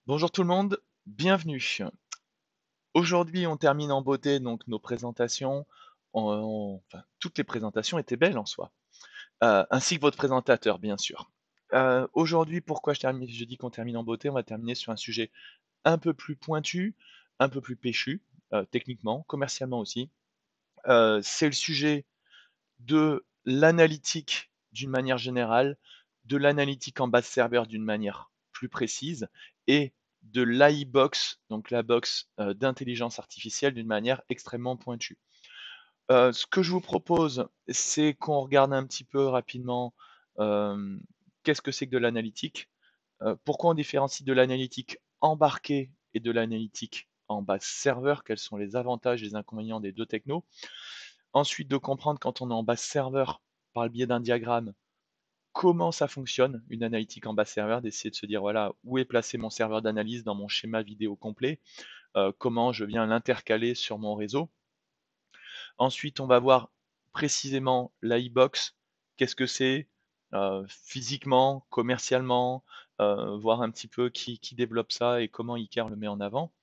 Bonjour tout le monde, bienvenue. Aujourd'hui, on termine en beauté donc nos présentations. Enfin, toutes les présentations étaient belles en soi, ainsi que votre présentateur, bien sûr. Aujourd'hui, pourquoi je dis qu'on termine en beauté? On va terminer sur un sujet un peu plus pointu, un peu plus péchu, techniquement, commercialement aussi. C'est le sujet de l'analytique d'une manière générale, de l'analytique en base serveur d'une manière plus précise et de l'AI box, donc la box d'intelligence artificielle d'une manière extrêmement pointue. Ce que je vous propose, c'est qu'on regarde un petit peu rapidement euh, qu'est-ce que c'est que de l'analytique, pourquoi on différencie de l'analytique embarquée et de l'analytique en base serveur, quels sont les avantages et les inconvénients des deux technos. Ensuite, de comprendre quand on est en base serveur, par le biais d'un diagramme, comment ça fonctionne, une analytique en base serveur, d'essayer de se dire, voilà, où est placé mon serveur d'analyse dans mon schéma vidéo complet, comment je viens l'intercaler sur mon réseau. Ensuite, on va voir précisément l'iBox, qu'est-ce que c'est, physiquement, commercialement, voir un petit peu qui développe ça et comment Iker le met en avant.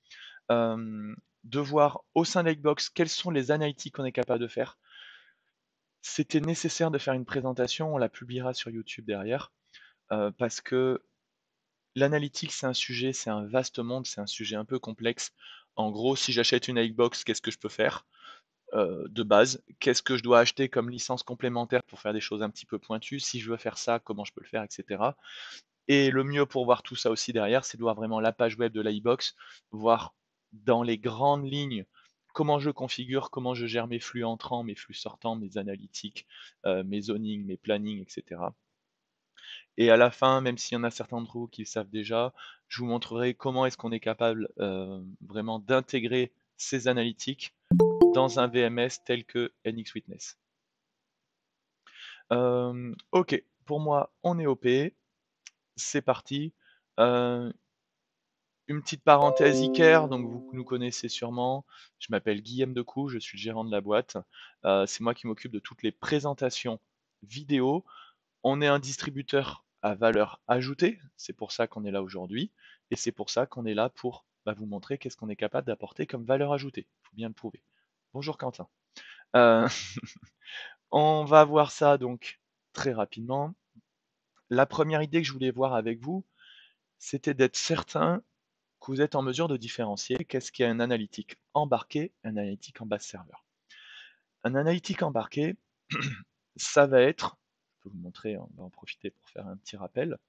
De voir au sein de l'iBox quelles sont les analytiques qu'on est capable de faire. C'était nécessaire de faire une présentation, on la publiera sur YouTube derrière, parce que l'analytique, c'est un sujet, c'est un vaste monde, c'est un sujet un peu complexe. En gros, si j'achète une Xbox, qu'est-ce que je peux faire de base? Qu'est-ce que je dois acheter comme licence complémentaire pour faire des choses un petit peu pointues? Si je veux faire ça, comment je peux le faire, etc. Et le mieux pour voir tout ça aussi derrière, c'est de voir vraiment la page web de l'iBox, voir dans les grandes lignes comment je configure, comment je gère mes flux entrants, mes flux sortants, mes analytiques, mes zonings, mes plannings, etc. Et à la fin, même s'il y en a certains d'entre vous qui le savent déjà, je vous montrerai comment est-ce qu'on est capable vraiment d'intégrer ces analytiques dans un VMS tel que NX Witness. Ok, pour moi, on est OP, c'est parti. Euh, Une petite parenthèse Iker, donc vous nous connaissez sûrement. Je m'appelle Guillaume Decou, je suis le gérant de la boîte. C'est moi qui m'occupe de toutes les présentations vidéo. On est un distributeur à valeur ajoutée, c'est pour ça qu'on est là aujourd'hui, et c'est pour ça qu'on est là pour vous montrer qu'est-ce qu'on est capable d'apporter comme valeur ajoutée. Il faut bien le prouver. Bonjour Quentin. Euh, on va voir ça donc très rapidement. La première idée que je voulais voir avec vous, c'était d'être certain que vous êtes en mesure de différencier qu'est-ce qu'il y a un analytique embarqué et un analytique en base serveur. Un analytique embarqué, ça va être, je peux vous montrer, on va en profiter pour faire un petit rappel,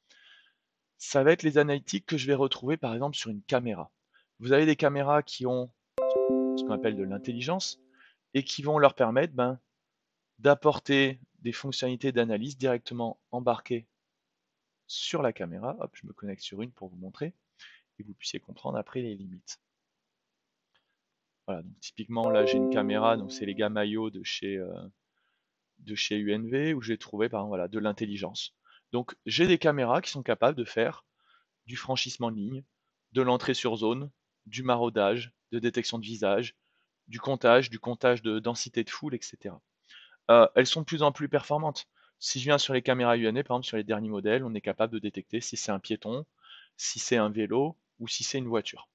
ça va être les analytiques que je vais retrouver par exemple sur une caméra. Vous avez des caméras qui ont ce qu'on appelle de l'intelligence et qui vont leur permettre d'apporter des fonctionnalités d'analyse directement embarquées sur la caméra. Hop, je me connecte sur une pour vous montrer et que vous puissiez comprendre après les limites. Voilà, donc typiquement là j'ai une caméra, donc c'est les gars Maillot de chez UNV où j'ai trouvé par exemple voilà, de l'intelligence. Donc j'ai des caméras qui sont capables de faire du franchissement de ligne, de l'entrée sur zone, du maraudage, de détection de visage, du comptage de densité de foule, etc. Elles sont de plus en plus performantes. Si je viens sur les caméras UNV, par exemple sur les derniers modèles, on est capable de détecter si c'est un piéton, si c'est un vélo ou si c'est une voiture.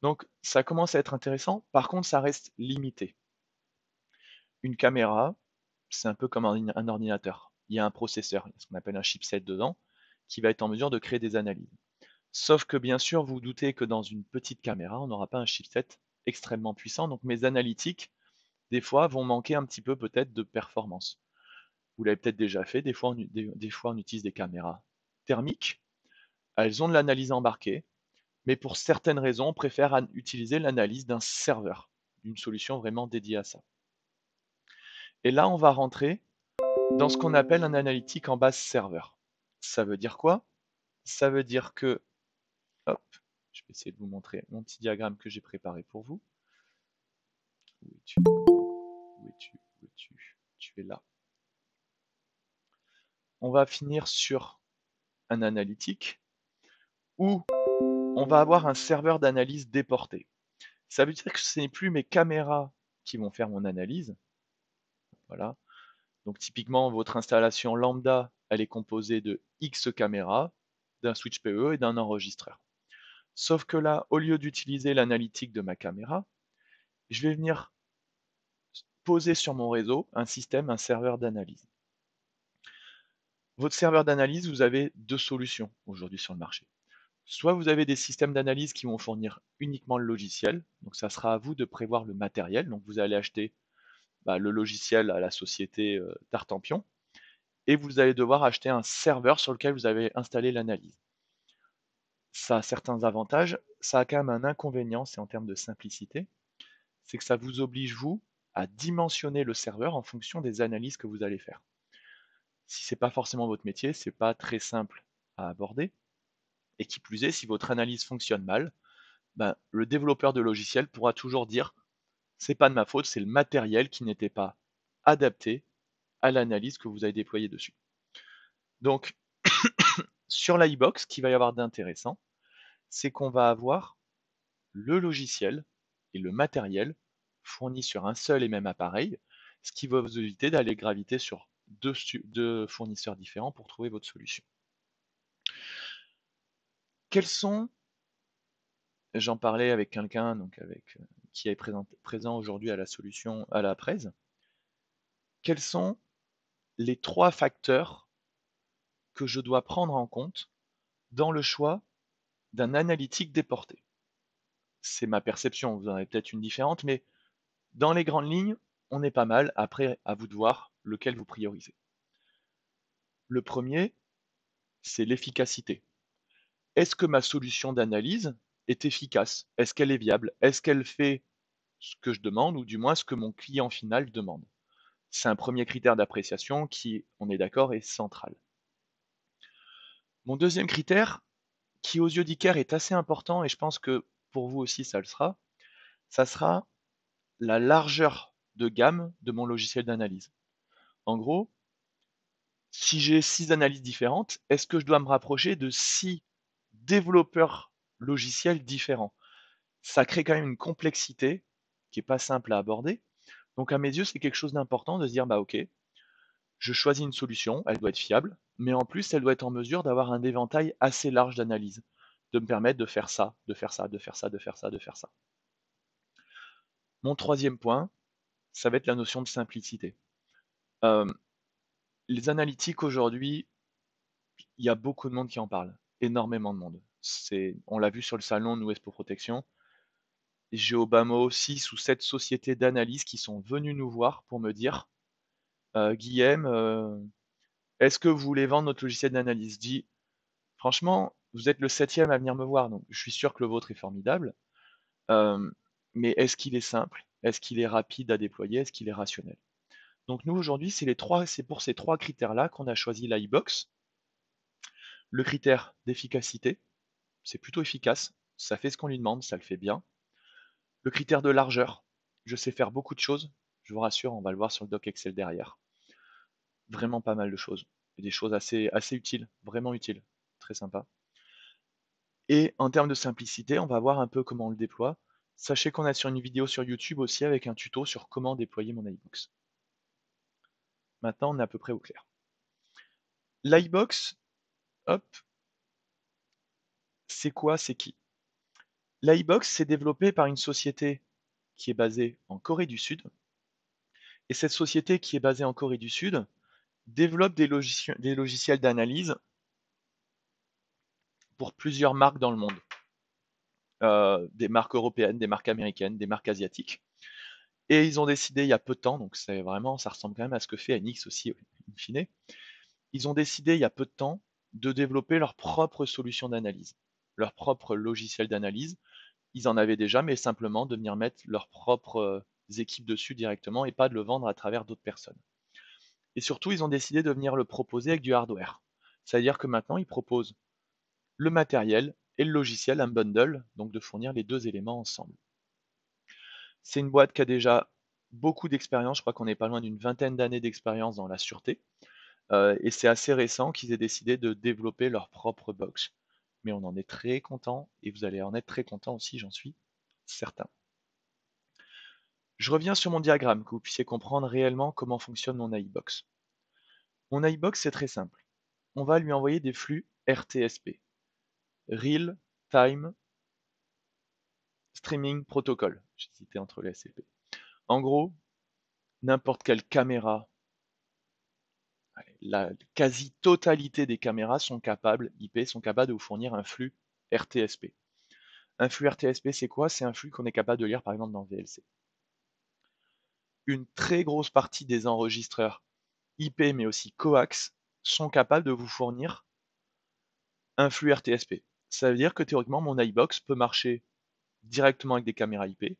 Donc ça commence à être intéressant, par contre ça reste limité. Une caméra, c'est un peu comme un ordinateur. Il y a un processeur, il y a ce qu'on appelle un chipset dedans, qui va être en mesure de créer des analyses. Sauf que bien sûr, vous, vous doutez que dans une petite caméra, on n'aura pas un chipset extrêmement puissant, donc mes analytiques, des fois, vont manquer un petit peu peut-être de performance. Vous l'avez peut-être déjà fait, des fois on utilise des caméras thermiques, elles ont de l'analyse embarquée, mais pour certaines raisons, on préfère utiliser l'analyse d'un serveur, d'une solution vraiment dédiée à ça. Et là, on va rentrer dans ce qu'on appelle un analytique en base serveur. Ça veut dire quoi? Ça veut dire que, hop, je vais essayer de vous montrer mon petit diagramme que j'ai préparé pour vous. Où es-tu? Où es-tu? Où es-tu? Tu es là. On va finir sur un analytique où on va avoir un serveur d'analyse déporté. Ça veut dire que ce n'est plus mes caméras qui vont faire mon analyse. Voilà. Donc typiquement, votre installation lambda, elle est composée de X caméras, d'un switch PE et d'un enregistreur. Sauf que là, au lieu d'utiliser l'analytique de ma caméra, je vais venir poser sur mon réseau un système, un serveur d'analyse. Votre serveur d'analyse, vous avez deux solutions aujourd'hui sur le marché. Soit vous avez des systèmes d'analyse qui vont fournir uniquement le logiciel, donc ça sera à vous de prévoir le matériel, donc vous allez acheter le logiciel à la société Tartampion, et vous allez devoir acheter un serveur sur lequel vous avez installé l'analyse. Ça a certains avantages, ça a quand même un inconvénient, c'est en termes de simplicité, c'est que ça vous oblige, vous, à dimensionner le serveur en fonction des analyses que vous allez faire. Si c'est pas forcément votre métier, c'est pas très simple à aborder, et qui plus est, si votre analyse fonctionne mal, le développeur de logiciel pourra toujours dire c'est pas de ma faute, c'est le matériel qui n'était pas adapté à l'analyse que vous avez déployée dessus. Donc, sur l'iBox, ce qu'il va y avoir d'intéressant, c'est qu'on va avoir le logiciel et le matériel fournis sur un seul et même appareil, ce qui va vous éviter d'aller graviter sur deux fournisseurs différents pour trouver votre solution. Quels sont, j'en parlais avec quelqu'un qui est présent aujourd'hui à la solution, à la Prez, quels sont les 3 facteurs que je dois prendre en compte dans le choix d'un analytique déporté? C'est ma perception, vous en avez peut-être une différente, mais dans les grandes lignes, on est pas mal. Après, à vous de voir lequel vous priorisez. Le premier, c'est l'efficacité. Est-ce que ma solution d'analyse est efficace? Est-ce qu'elle est viable? Est-ce qu'elle fait ce que je demande ou du moins ce que mon client final demande? C'est un premier critère d'appréciation qui, on est d'accord, est central. Mon deuxième critère, qui aux yeux d'Iker est assez important, et je pense que pour vous aussi ça sera la largeur de gamme de mon logiciel d'analyse. En gros, si j'ai 6 analyses différentes, est-ce que je dois me rapprocher de 6 développeurs logiciels différents? Ça crée quand même une complexité qui n'est pas simple à aborder. Donc à mes yeux, c'est quelque chose d'important de se dire, ok, je choisis une solution, elle doit être fiable, mais en plus, elle doit être en mesure d'avoir un éventail assez large d'analyse, de me permettre de faire ça, de faire ça, de faire ça, de faire ça, de faire ça. Mon troisième point, ça va être la notion de simplicité. Euh, les analytiques aujourd'hui, il y a beaucoup de monde qui en parle, énormément de monde. On l'a vu sur le salon nous Expo Protection. J'ai au bas mot 6 ou 7 sociétés d'analyse qui sont venues nous voir pour me dire Guillaume, est-ce que vous voulez vendre notre logiciel d'analyse? Je dis franchement, vous êtes le septième à venir me voir, donc je suis sûr que le vôtre est formidable. Euh, mais est-ce qu'il est simple? Est-ce qu'il est rapide à déployer? Est-ce qu'il est rationnel? Donc nous aujourd'hui, c'est pour ces 3 critères-là qu'on a choisi l'iBox. Le critère d'efficacité, c'est plutôt efficace, ça fait ce qu'on lui demande, ça le fait bien. Le critère de largeur, je sais faire beaucoup de choses, je vous rassure, on va le voir sur le doc Excel derrière. Vraiment pas mal de choses, et des choses assez utiles, vraiment utiles, très sympa. Et en termes de simplicité, on va voir un peu comment on le déploie. Sachez qu'on a sur une vidéo sur YouTube aussi avec un tuto sur comment déployer mon iBox. Maintenant, on est à peu près au clair. L'iBox, hop, c'est quoi, c'est qui? L'iBox, c'est développé par une société qui est basée en Corée du Sud. Et cette société qui est basée en Corée du Sud développe des logiciels d'analyse pour plusieurs marques dans le monde. Des marques européennes, des marques américaines, des marques asiatiques. Et ils ont décidé il y a peu de temps, donc c'est vraiment, ça ressemble quand même à ce que fait NX aussi, in fine. Ils ont décidé il y a peu de temps de développer leur propre solution d'analyse, leur propre logiciel d'analyse. Ils en avaient déjà, mais simplement de venir mettre leurs propres équipes dessus directement et pas de le vendre à travers d'autres personnes. Et surtout, ils ont décidé de venir le proposer avec du hardware. C'est-à-dire que maintenant, ils proposent le matériel et le logiciel, un bundle, donc de fournir les deux éléments ensemble. C'est une boîte qui a déjà beaucoup d'expérience, je crois qu'on n'est pas loin d'une vingtaine d'années d'expérience dans la sûreté, et c'est assez récent qu'ils aient décidé de développer leur propre box. Mais on en est très content, et vous allez en être très content aussi, j'en suis certain. Je reviens sur mon diagramme, que vous puissiez comprendre réellement comment fonctionne mon iBox. Mon iBox, c'est très simple. On va lui envoyer des flux RTSP, Real Time Streaming Protocol. J'ai cité entre les SCP. En gros, n'importe quelle caméra, la quasi-totalité des caméras sont capables, IP, sont capables de vous fournir un flux RTSP. Un flux RTSP, c'est quoi? C'est un flux qu'on est capable de lire par exemple dans VLC. Une très grosse partie des enregistreurs IP mais aussi coax sont capables de vous fournir un flux RTSP. Ça veut dire que théoriquement mon iBox peut marcher directement avec des caméras IP,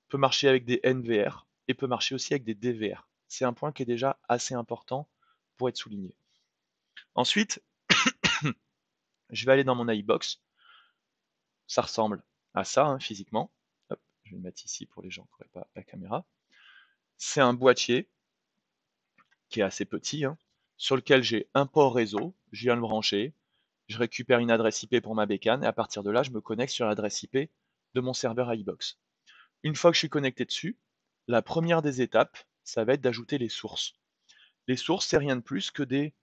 peut marcher avec des NVR et peut marcher aussi avec des DVR. C'est un point qui est déjà assez important pour être souligné. Ensuite, je vais aller dans mon iBox. Ça ressemble à ça hein, physiquement. Hop, je vais le mettre ici pour les gens qui n'auraient pas la caméra. C'est un boîtier qui est assez petit, hein, sur lequel j'ai un port réseau, je viens le brancher, je récupère une adresse IP pour ma bécane, et à partir de là, je me connecte sur l'adresse IP de mon serveur iBox. Une fois que je suis connecté dessus, la première des étapes, ça va être d'ajouter les sources. Les sources, c'est rien de plus que des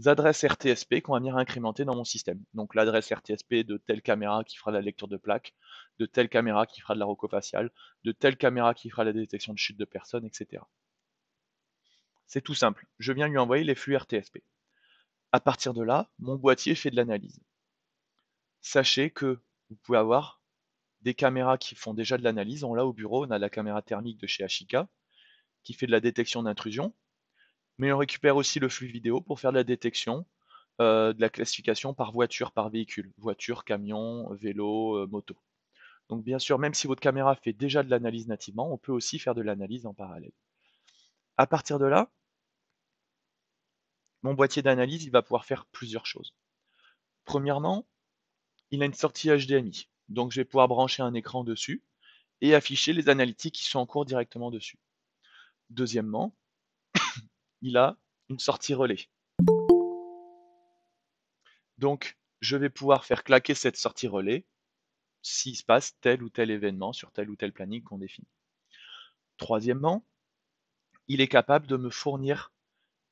adresses RTSP qu'on va venir incrémenter dans mon système. Donc l'adresse RTSP de telle caméra qui fera la lecture de plaque, de telle caméra qui fera de la rocofaciale, de telle caméra qui fera la détection de chute de personnes, etc. C'est tout simple, je viens lui envoyer les flux RTSP. À partir de là, mon boîtier fait de l'analyse. Sachez que vous pouvez avoir des caméras qui font déjà de l'analyse. Là au bureau, on a la caméra thermique de chez Ashika qui fait de la détection d'intrusion, mais on récupère aussi le flux vidéo pour faire de la détection, de la classification par voiture, par véhicule, voiture, camion, vélo, moto. Donc bien sûr, même si votre caméra fait déjà de l'analyse nativement, on peut aussi faire de l'analyse en parallèle. À partir de là, mon boîtier d'analyse, il va pouvoir faire plusieurs choses. Premièrement, il a une sortie HDMI, donc je vais pouvoir brancher un écran dessus et afficher les analytiques qui sont en cours directement dessus. Deuxièmement, il a une sortie relais. Donc, je vais pouvoir faire claquer cette sortie relais s'il se passe tel ou tel événement sur tel ou tel planning qu'on définit. Troisièmement, il est capable de me fournir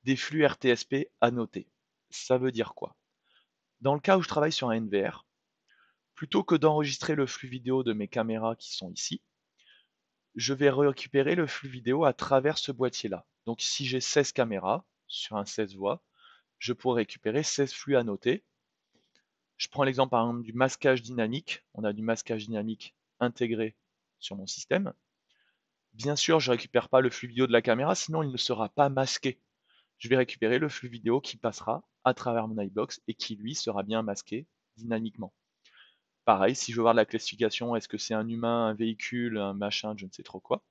des flux RTSP annotés. Ça veut dire quoi? Dans le cas où je travaille sur un NVR, plutôt que d'enregistrer le flux vidéo de mes caméras qui sont ici, je vais récupérer le flux vidéo à travers ce boîtier-là. Donc si j'ai 16 caméras sur un 16 voix, je pourrais récupérer 16 flux annotés. Je prends l'exemple par exemple du masquage dynamique. On a du masquage dynamique intégré sur mon système. Bien sûr, je ne récupère pas le flux vidéo de la caméra, sinon il ne sera pas masqué. Je vais récupérer le flux vidéo qui passera à travers mon iBox et qui lui sera bien masqué dynamiquement. Pareil, si je veux voir la classification, est-ce que c'est un humain, un véhicule, un machin, je ne sais trop quoi,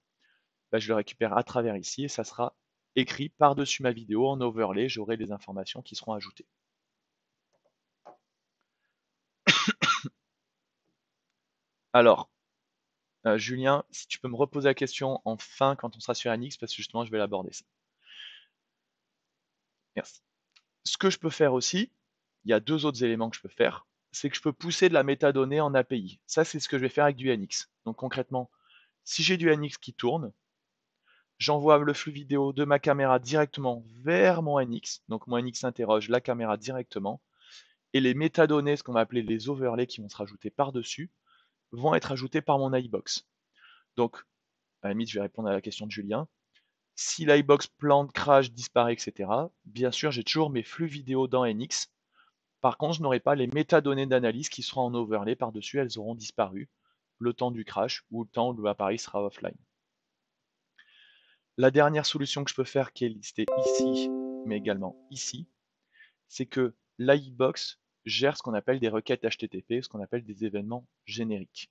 bah, je le récupère à travers ici et ça sera écrit par-dessus ma vidéo en overlay, j'aurai les informations qui seront ajoutées. Alors, Julien, si tu peux me reposer la question en fin quand on sera sur NX, parce que justement je vais l'aborder ça. Merci. Ce que je peux faire aussi, il y a deux autres éléments que je peux faire, c'est que je peux pousser de la métadonnée en API. Ça, c'est ce que je vais faire avec du NX. Donc concrètement, si j'ai du NX qui tourne, j'envoie le flux vidéo de ma caméra directement vers mon NX. Donc mon NX interroge la caméra directement. Et les métadonnées, ce qu'on va appeler les overlays qui vont se rajouter par-dessus, vont être ajoutés par mon iBox. Donc, à la limite, je vais répondre à la question de Julien. Si l'iBox plante, crash, disparaît, etc., bien sûr, j'ai toujours mes flux vidéo dans NX. Par contre, je n'aurai pas les métadonnées d'analyse qui seront en overlay par-dessus, elles auront disparu le temps du crash ou le temps où l'appareil sera offline. La dernière solution que je peux faire, qui est listée ici, mais également ici, c'est que l'iBox gère ce qu'on appelle des requêtes HTTP, ce qu'on appelle des événements génériques.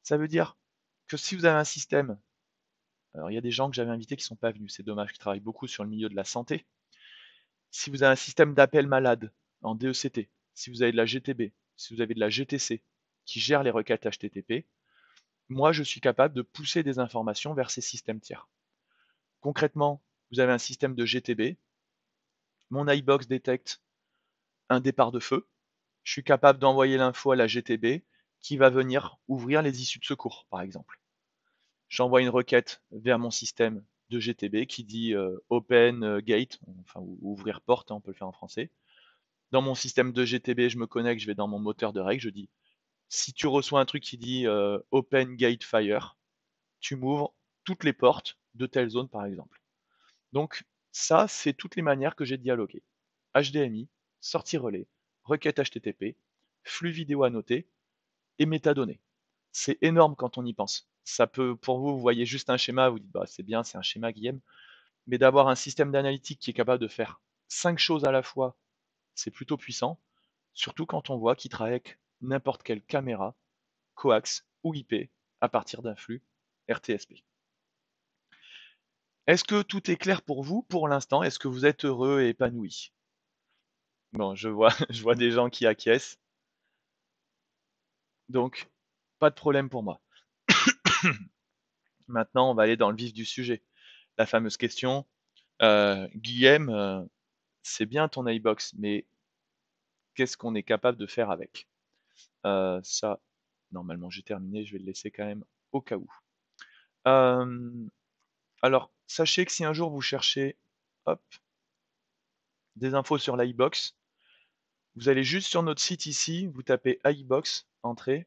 Ça veut dire que si vous avez un système, alors il y a des gens que j'avais invités qui ne sont pas venus, c'est dommage, qui travaillent beaucoup sur le milieu de la santé. Si vous avez un système d'appel malade en DECT, si vous avez de la GTB, si vous avez de la GTC qui gère les requêtes HTTP, moi je suis capable de pousser des informations vers ces systèmes tiers. Concrètement, vous avez un système de GTB, mon iBox détecte un départ de feu, je suis capable d'envoyer l'info à la GTB qui va venir ouvrir les issues de secours, par exemple. J'envoie une requête vers mon système de GTB qui dit open gate, enfin ou ouvrir porte, hein, on peut le faire en français. Dans mon système de GTB, je me connecte, je vais dans mon moteur de règle, je dis Si tu reçois un truc qui dit Open Gate Fire, tu m'ouvres toutes les portes de telle zone par exemple. Donc ça, c'est toutes les manières que j'ai de dialoguer. HDMI, sortie relais, requête HTTP, flux vidéo annoté et métadonnées. C'est énorme quand on y pense. Ça peut, pour vous, vous voyez juste un schéma, vous dites bah c'est bien, c'est un schéma Guillaume, mais d'avoir un système d'analytique qui est capable de faire 5 choses à la fois, c'est plutôt puissant, surtout quand on voit qu'il travaille avec n'importe quelle caméra, coax ou IP à partir d'un flux RTSP. Est-ce que tout est clair pour vous pour l'instant? Est-ce que vous êtes heureux et épanoui? Bon, je vois, je vois des gens qui acquiescent, donc pas de problème pour moi. Maintenant, on va aller dans le vif du sujet. La fameuse question, Guillaume, c'est bien ton iBox, mais qu'est-ce qu'on est capable de faire avec? Ça, normalement j'ai terminé, je vais le laisser quand même au cas où. Alors, sachez que si un jour vous cherchez, hop, des infos sur l'iBox, vous allez juste sur notre site ici, vous tapez iBox, entrée,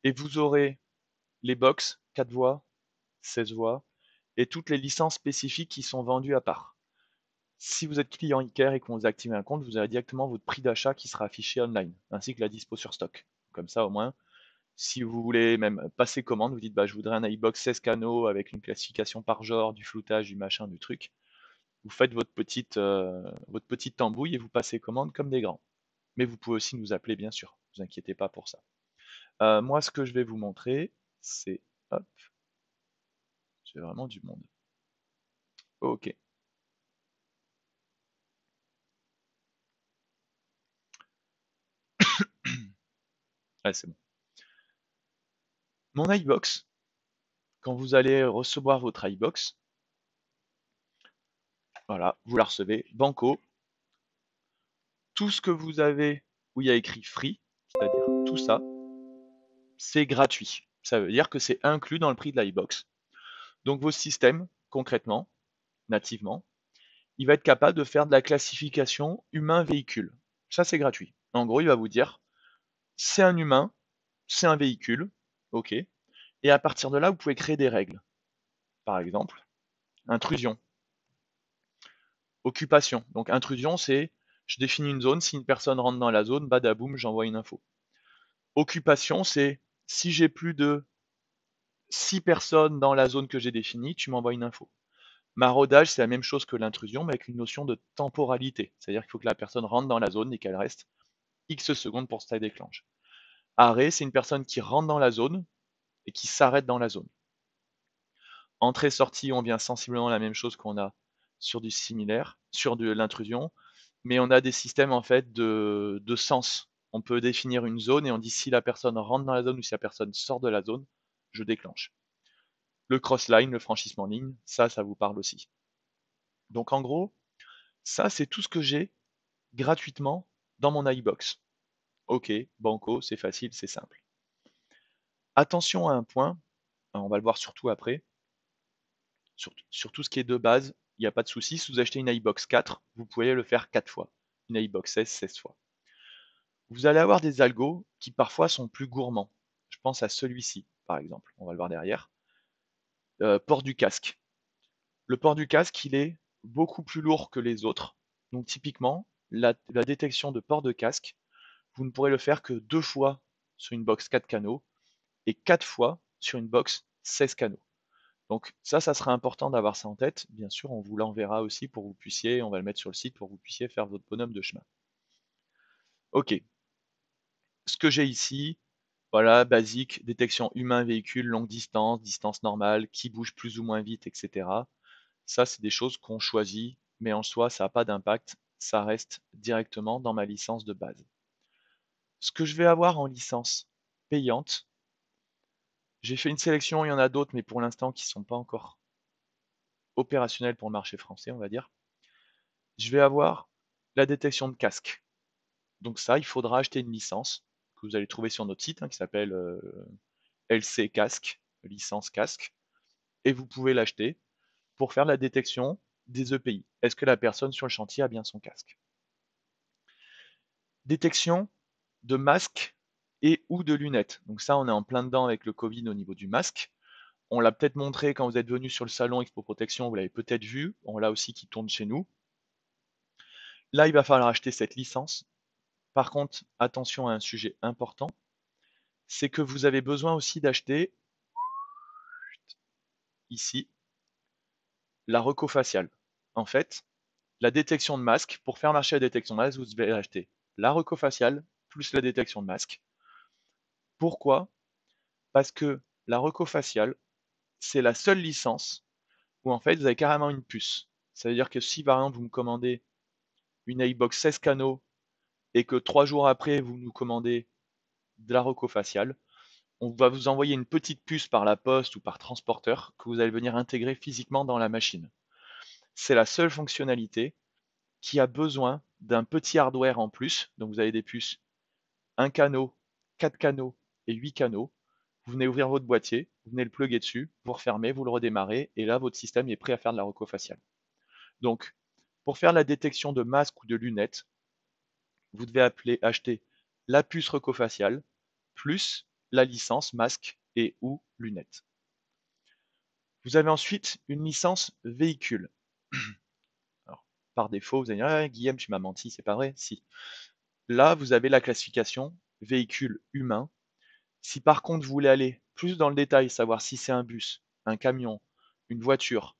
et vous aurez les box 4 voix, 16 voix, et toutes les licences spécifiques qui sont vendues à part. Si vous êtes client Iker et qu'on vous active un compte, vous aurez directement votre prix d'achat qui sera affiché online, ainsi que la dispo sur stock. Comme ça, au moins, si vous voulez même passer commande, vous dites bah, je voudrais un iBox 16 canaux avec une classification par genre, du floutage, du machin, du truc. Vous faites votre petite tambouille et vous passez commande comme des grands. Mais vous pouvez aussi nous appeler, bien sûr. Ne vous inquiétez pas pour ça. Moi, ce que je vais vous montrer, c'est... Hop, j'ai vraiment du monde. Ok. Ah, c'est bon. Mon iBox, quand vous allez recevoir votre iBox, voilà, vous la recevez, banco. Tout ce que vous avez où il y a écrit free, c'est-à-dire tout ça, c'est gratuit. Ça veut dire que c'est inclus dans le prix de l'iBox. Donc vos systèmes, concrètement, nativement, il va être capable de faire de la classification humain-véhicule. Ça, c'est gratuit. En gros, il va vous dire, c'est un humain, c'est un véhicule, ok. Et à partir de là, vous pouvez créer des règles. Par exemple, intrusion, occupation. Donc intrusion, c'est je définis une zone, si une personne rentre dans la zone, badaboum, j'envoie une info. Occupation, c'est si j'ai plus de 6 personnes dans la zone que j'ai définie, tu m'envoies une info. Maraudage, c'est la même chose que l'intrusion, mais avec une notion de temporalité. C'est-à-dire qu'il faut que la personne rentre dans la zone et qu'elle reste X secondes pour que ça déclenche. Arrêt, c'est une personne qui rentre dans la zone et qui s'arrête dans la zone. Entrée-sortie, on vient sensiblement la même chose qu'on a sur du similaire, sur de l'intrusion, mais on a des systèmes en fait de sens. On peut définir une zone et on dit si la personne rentre dans la zone ou si la personne sort de la zone, je déclenche. Le cross-line, le franchissement ligne, ça vous parle aussi. Donc en gros, ça c'est tout ce que j'ai gratuitement dans mon iBox. Ok, banco, c'est facile, c'est simple. Attention à un point, on va le voir surtout après, sur tout ce qui est de base, il n'y a pas de souci. Si vous achetez une iBox 4, vous pouvez le faire 4 fois. Une iBox 16, 16 fois. Vous allez avoir des algos qui parfois sont plus gourmands. Je pense à celui-ci, par exemple. On va le voir derrière. Port du casque. Le port du casque, il est beaucoup plus lourd que les autres. Donc typiquement, la détection de port de casque, vous ne pourrez le faire que 2 fois sur une box 4 canaux et 4 fois sur une box 16 canaux. Donc ça sera important d'avoir ça en tête. Bien sûr, on vous l'enverra aussi pour que vous puissiez, on va le mettre sur le site pour que vous puissiez faire votre bonhomme de chemin. Ok, ce que j'ai ici, voilà, basique, détection humain-véhicule, longue distance, distance normale, qui bouge plus ou moins vite, etc. Ça, c'est des choses qu'on choisit, mais en soi, ça n'a pas d'impact, ça reste directement dans ma licence de base. Ce que je vais avoir en licence payante, j'ai fait une sélection, il y en a d'autres, mais pour l'instant qui ne sont pas encore opérationnels pour le marché français, on va dire. Je vais avoir la détection de casque. Donc ça, il faudra acheter une licence que vous allez trouver sur notre site qui s'appelle LC Casque, licence casque, et vous pouvez l'acheter pour faire la détection des EPI. Est-ce que la personne sur le chantier a bien son casque? Détection de masque et ou de lunettes. Donc ça, on est en plein dedans avec le Covid au niveau du masque. On l'a peut-être montré quand vous êtes venu sur le salon Expo Protection, vous l'avez peut-être vu, on l'a aussi qui tourne chez nous. Là, il va falloir acheter cette licence. Par contre, attention à un sujet important, c'est que vous avez besoin aussi d'acheter, ici, la recofaciale. En fait, la détection de masque, pour faire marcher la détection de masque, vous devez acheter la recofaciale plus la détection de masque. Pourquoi? Parce que la recofaciale, c'est la seule licence où en fait vous avez carrément une puce. Ça veut dire que si par exemple vous me commandez une iBox 16 canaux et que 3 jours après vous nous commandez de la recofaciale, on va vous envoyer une petite puce par la poste ou par transporteur que vous allez venir intégrer physiquement dans la machine. C'est la seule fonctionnalité qui a besoin d'un petit hardware en plus. Donc vous avez des puces 1 canot, 4 canaux et 8 canaux. Vous venez ouvrir votre boîtier, vous venez le plugger dessus, vous refermez, vous le redémarrez, et là votre système est prêt à faire de la recofaciale. Donc, pour faire la détection de masque ou de lunettes, vous devez acheter la puce recofaciale plus la licence masque et ou lunettes. Vous avez ensuite une licence véhicule. Alors, par défaut, vous allez dire, ah, Guillaume, tu m'as menti, c'est pas vrai. Si. Là, vous avez la classification véhicule humain. Si par contre vous voulez aller plus dans le détail, savoir si c'est un bus, un camion, une voiture,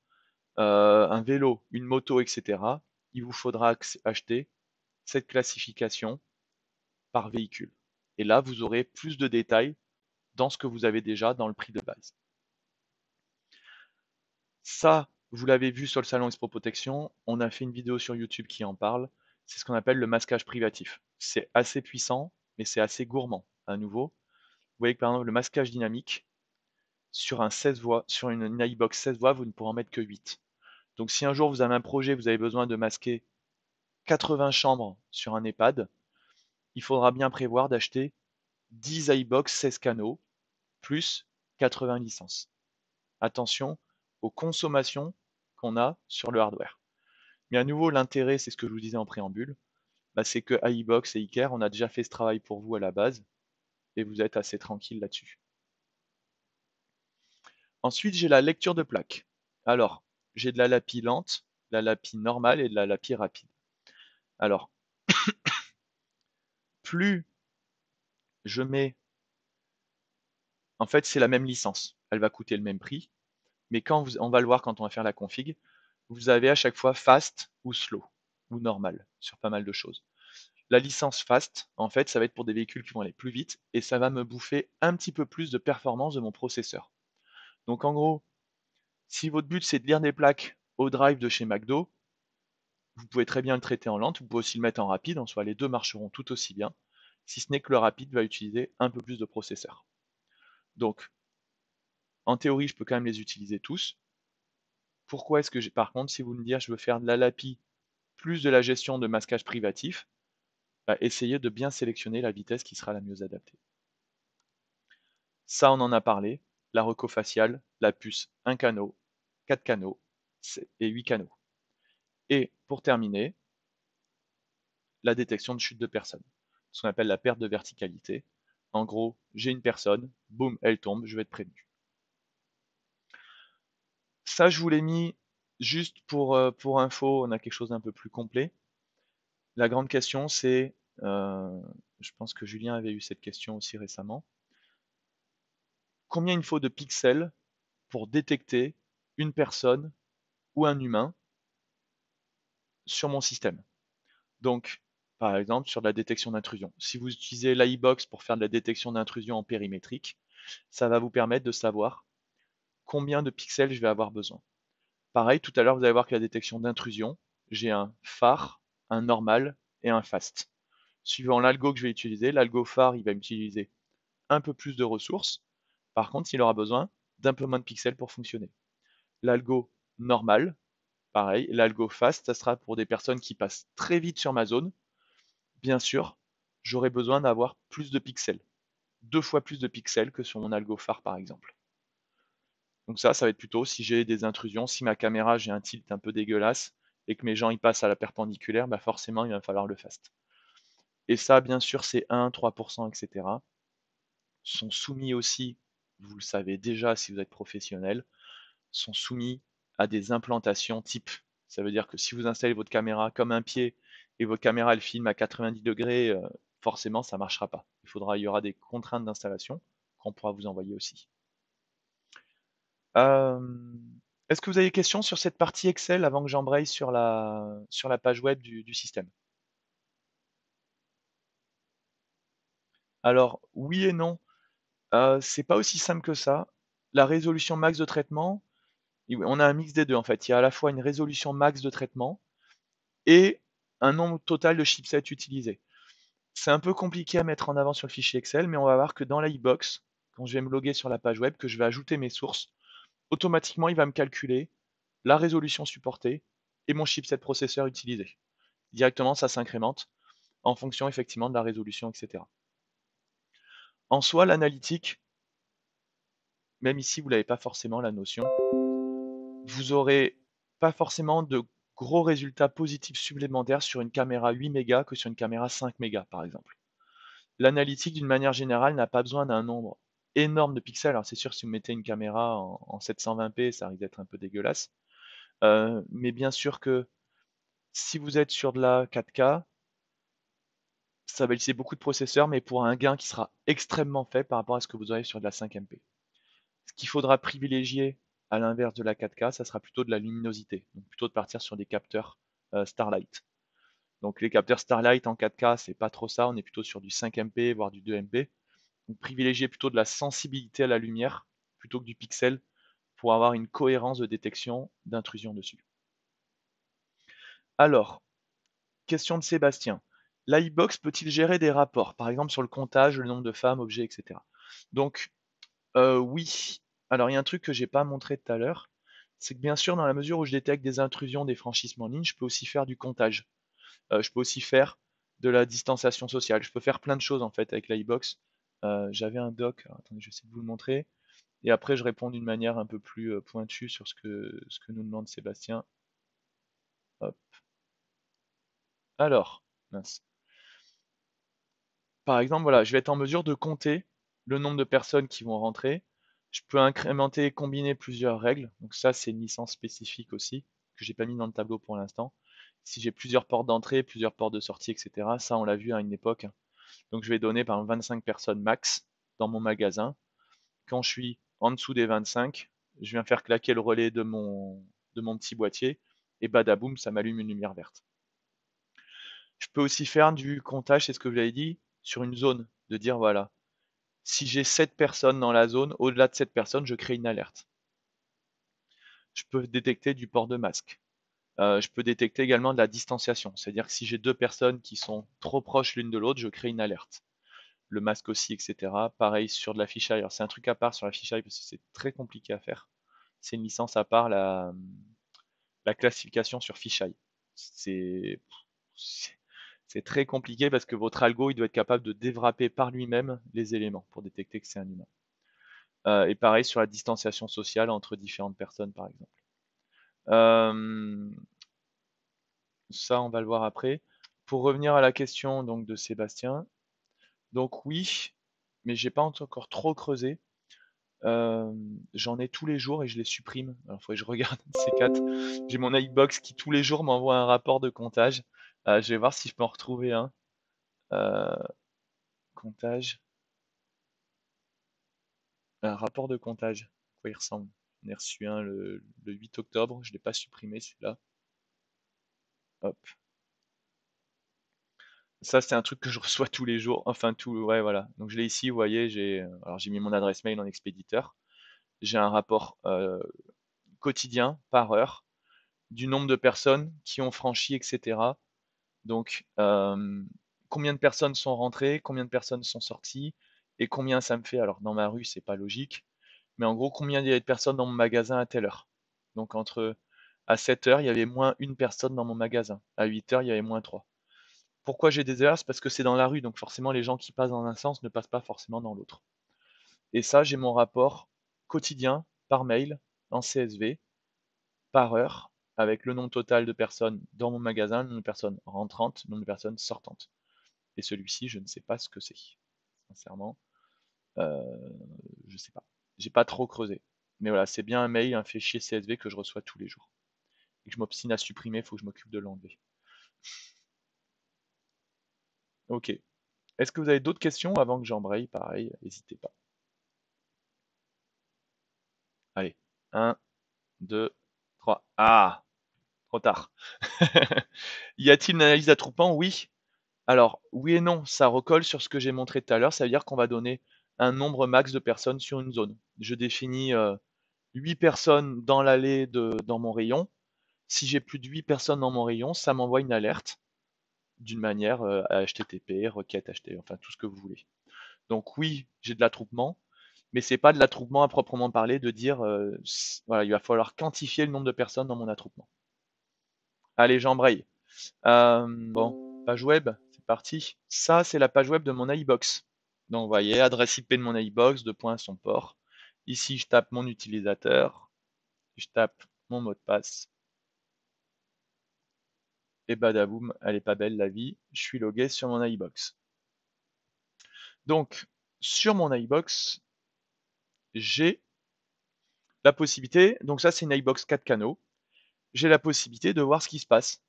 un vélo, une moto, etc., il vous faudra acheter cette classification par véhicule. Et là, vous aurez plus de détails dans ce que vous avez déjà dans le prix de base. Ça, vous l'avez vu sur le salon Expo Protection, on a fait une vidéo sur YouTube qui en parle. C'est ce qu'on appelle le masquage privatif. C'est assez puissant, mais c'est assez gourmand. À nouveau, vous voyez que par exemple le masquage dynamique, sur un 16 voix, sur une iBox 16 voix, vous ne pourrez en mettre que 8. Donc si un jour vous avez un projet, vous avez besoin de masquer 80 chambres sur un EHPAD, il faudra bien prévoir d'acheter 10 iBox 16 canaux plus 80 licences. Attention aux consommations qu'on a sur le hardware. Mais à nouveau, l'intérêt, c'est ce que je vous disais en préambule, bah, c'est que iBox et iCare, on a déjà fait ce travail pour vous à la base, et vous êtes assez tranquille là-dessus. Ensuite, j'ai la lecture de plaque. Alors, j'ai de la lapie lente, de la lapie normale et de la lapie rapide. Alors, plus je mets, en fait, c'est la même licence. Elle va coûter le même prix, mais on va le voir quand on va faire la config, vous avez à chaque fois fast ou slow, ou normal, sur pas mal de choses. La licence fast, en fait, ça va être pour des véhicules qui vont aller plus vite, et ça va me bouffer un petit peu plus de performance de mon processeur. Donc en gros, si votre but c'est de lire des plaques au drive de chez McDo, vous pouvez très bien le traiter en lente, vous pouvez aussi le mettre en rapide, en soi les deux marcheront tout aussi bien, si ce n'est que le rapide va utiliser un peu plus de processeur. Donc, en théorie, je peux quand même les utiliser tous. Pourquoi est-ce que j'ai, par contre, si vous me dites je veux faire de la LAPI plus de la gestion de masquage privatif, bah, essayez de bien sélectionner la vitesse qui sera la mieux adaptée. Ça, on en a parlé, la recofaciale, la puce 1 canot, 4 canaux et 8 canaux. Et pour terminer, la détection de chute de personne, ce qu'on appelle la perte de verticalité. En gros, j'ai une personne, boum, elle tombe, je vais être prévenu. Ça, je vous l'ai mis juste pour info, on a quelque chose d'un peu plus complet. La grande question, c'est, je pense que Julien avait eu cette question aussi récemment, combien il faut de pixels pour détecter une personne ou un humain sur mon système? Donc, par exemple, sur de la détection d'intrusion. Si vous utilisez l'iBox pour faire de la détection d'intrusion en périmétrique, ça va vous permettre de savoir combien de pixels je vais avoir besoin. Pareil, tout à l'heure, vous allez voir que la détection d'intrusion, j'ai un phare, un normal et un fast. Suivant l'algo que je vais utiliser, l'algo phare, il va utiliser un peu plus de ressources. Par contre, il aura besoin d'un peu moins de pixels pour fonctionner. L'algo normal, pareil. L'algo fast, ça sera pour des personnes qui passent très vite sur ma zone. Bien sûr, j'aurai besoin d'avoir plus de pixels. 2 fois plus de pixels que sur mon algo phare, par exemple. Donc ça va être plutôt si j'ai des intrusions, si ma caméra, j'ai un tilt un peu dégueulasse et que mes gens ils passent à la perpendiculaire, bah forcément il va falloir le fast. Et ça, bien sûr, c'est 1, 3%, etc. sont soumis aussi, vous le savez déjà si vous êtes professionnel, sont soumis à des implantations type. Ça veut dire que si vous installez votre caméra comme un pied et votre caméra elle filme à 90 degrés, forcément ça ne marchera pas. Il y aura des contraintes d'installation qu'on pourra vous envoyer aussi. Euh, Est-ce que vous avez des questions sur cette partie Excel avant que j'embraye sur la page web du système? Alors, oui et non. C'est pas aussi simple que ça. La résolution max de traitement, on a un mix des deux en fait. Il y a à la fois une résolution max de traitement et un nombre total de chipsets utilisés. C'est un peu compliqué à mettre en avant sur le fichier Excel, mais on va voir que dans la iBox, quand je vais me loguer sur la page web, que je vais ajouter mes sources, automatiquement il va me calculer la résolution supportée et mon chipset processeur utilisé. Directement, ça s'incrémente en fonction effectivement de la résolution, etc. En soi, l'analytique, même ici vous n'avez pas forcément la notion, vous aurez pas forcément de gros résultats positifs supplémentaires sur une caméra 8 mégas que sur une caméra 5 mégas par exemple. L'analytique d'une manière générale n'a pas besoin d'un nombre énorme de pixels. Alors c'est sûr si vous mettez une caméra en 720p, ça risque d'être un peu dégueulasse. Mais bien sûr que si vous êtes sur de la 4K, ça va utiliser beaucoup de processeurs, mais pour un gain qui sera extrêmement faible par rapport à ce que vous aurez sur de la 5MP. Ce qu'il faudra privilégier à l'inverse de la 4K, ça sera plutôt de la luminosité, donc plutôt de partir sur des capteurs Starlight. Donc les capteurs Starlight en 4K, c'est pas trop ça, on est plutôt sur du 5MP, voire du 2MP. Donc privilégier plutôt de la sensibilité à la lumière plutôt que du pixel pour avoir une cohérence de détection d'intrusion dessus. Alors, question de Sébastien. L'iBox peut-il gérer des rapports, par exemple sur le comptage, le nombre de femmes, objets, etc. Donc, oui. Alors, il y a un truc que j'ai pas montré tout à l'heure, c'est que bien sûr, dans la mesure où je détecte des intrusions, des franchissements en ligne, je peux aussi faire du comptage. Je peux aussi faire de la distanciation sociale. Je peux faire plein de choses en fait avec l'iBox. J'avais un doc, alors, attendez, je vais essayer de vous le montrer. Et après, je réponds d'une manière un peu plus pointue sur ce que nous demande Sébastien. Hop. Alors, mince. Par exemple, voilà, je vais être en mesure de compter le nombre de personnes qui vont rentrer. Je peux incrémenter et combiner plusieurs règles. Donc ça, c'est une licence spécifique aussi, que j'ai pas mis dans le tableau pour l'instant. Si j'ai plusieurs portes d'entrée, plusieurs portes de sortie, etc. Ça, on l'a vu à une époque. Donc je vais donner par exemple 25 personnes max dans mon magasin. Quand je suis en dessous des 25, je viens faire claquer le relais de mon petit boîtier et badaboum, ça m'allume une lumière verte. Je peux aussi faire du comptage, c'est ce que vous avez dit, sur une zone, de dire voilà, si j'ai 7 personnes dans la zone, au-delà de 7 personnes, je crée une alerte. Je peux détecter du port de masque. Je peux détecter également de la distanciation, c'est-à-dire que si j'ai deux personnes qui sont trop proches l'une de l'autre, je crée une alerte. Le masque aussi, etc. Pareil sur de la fichaille. Alors c'est un truc à part sur la fichaille parce que c'est très compliqué à faire. C'est une licence à part, la classification sur fichaille. C'est c'est très compliqué parce que votre algo il doit être capable de déwrapper par lui-même les éléments pour détecter que c'est un humain. Et pareil sur la distanciation sociale entre différentes personnes par exemple. Euh, Ça on va le voir après. Pour revenir à la question donc de Sébastien, donc oui, mais j'ai pas encore trop creusé. J'en ai tous les jours et je les supprime. Alors, faut que je regarde ces quatre. J'ai mon iBox qui tous les jours m'envoie un rapport de comptage. Je vais voir si je peux en retrouver un. Euh, Comptage. Un rapport de comptage. À quoi il ressemble? J'en ai reçu un le 8 octobre. Je ne l'ai pas supprimé celui-là. Hop. Ça, c'est un truc que je reçois tous les jours. Enfin, tout. Ouais, voilà. Donc, je l'ai ici. Vous voyez, alors j'ai mis mon adresse mail en expéditeur. J'ai un rapport quotidien par heure du nombre de personnes qui ont franchi, etc. Donc, combien de personnes sont rentrées, combien de personnes sont sorties, et combien ça me fait. Alors, dans ma rue, c'est pas logique, mais en gros, combien il y avait de personnes dans mon magasin à telle heure. Donc, à 7 heures, il y avait moins une personne dans mon magasin. À 8 heures, il y avait moins 3. Pourquoi j'ai des erreurs? C'est parce que c'est dans la rue, donc forcément, les gens qui passent dans un sens ne passent pas forcément dans l'autre. Et ça, j'ai mon rapport quotidien par mail en CSV par heure avec le nombre total de personnes dans mon magasin, le nombre de personnes rentrantes, le nombre de personnes sortantes. Et celui-ci, je ne sais pas ce que c'est, sincèrement. Je sais pas. J'ai pas trop creusé. Mais voilà, c'est bien un mail, un fichier CSV que je reçois tous les jours. Et que je m'obstine à supprimer, il faut que je m'occupe de l'enlever. Ok. Est-ce que vous avez d'autres questions avant que j'embraye? Pareil, n'hésitez pas. Allez. Un, 2, 3. Ah! Trop tard. Y a-t-il une analyse d'attroupement? Oui. Alors, oui et non, ça recolle sur ce que j'ai montré tout à l'heure. Ça veut dire qu'on va donner un nombre max de personnes sur une zone. Je définis 8 personnes dans l'allée dans mon rayon. Si j'ai plus de 8 personnes dans mon rayon, ça m'envoie une alerte d'une manière HTTP, requête HTTP, enfin tout ce que vous voulez. Donc oui, j'ai de l'attroupement, mais c'est pas de l'attroupement à proprement parler de dire voilà, il va falloir quantifier le nombre de personnes dans mon attroupement. Allez, j'embraye. Bon, page web, c'est parti. Ça, c'est la page web de mon iBox. Donc, vous voyez, adresse IP de mon iBox, deux points, son port. Ici, je tape mon utilisateur, je tape mon mot de passe, et badaboum, elle est pas belle la vie, je suis logué sur mon iBox. Donc, sur mon iBox, j'ai la possibilité, donc ça c'est une iBox 4 canaux, j'ai la possibilité de voir ce qui se passe.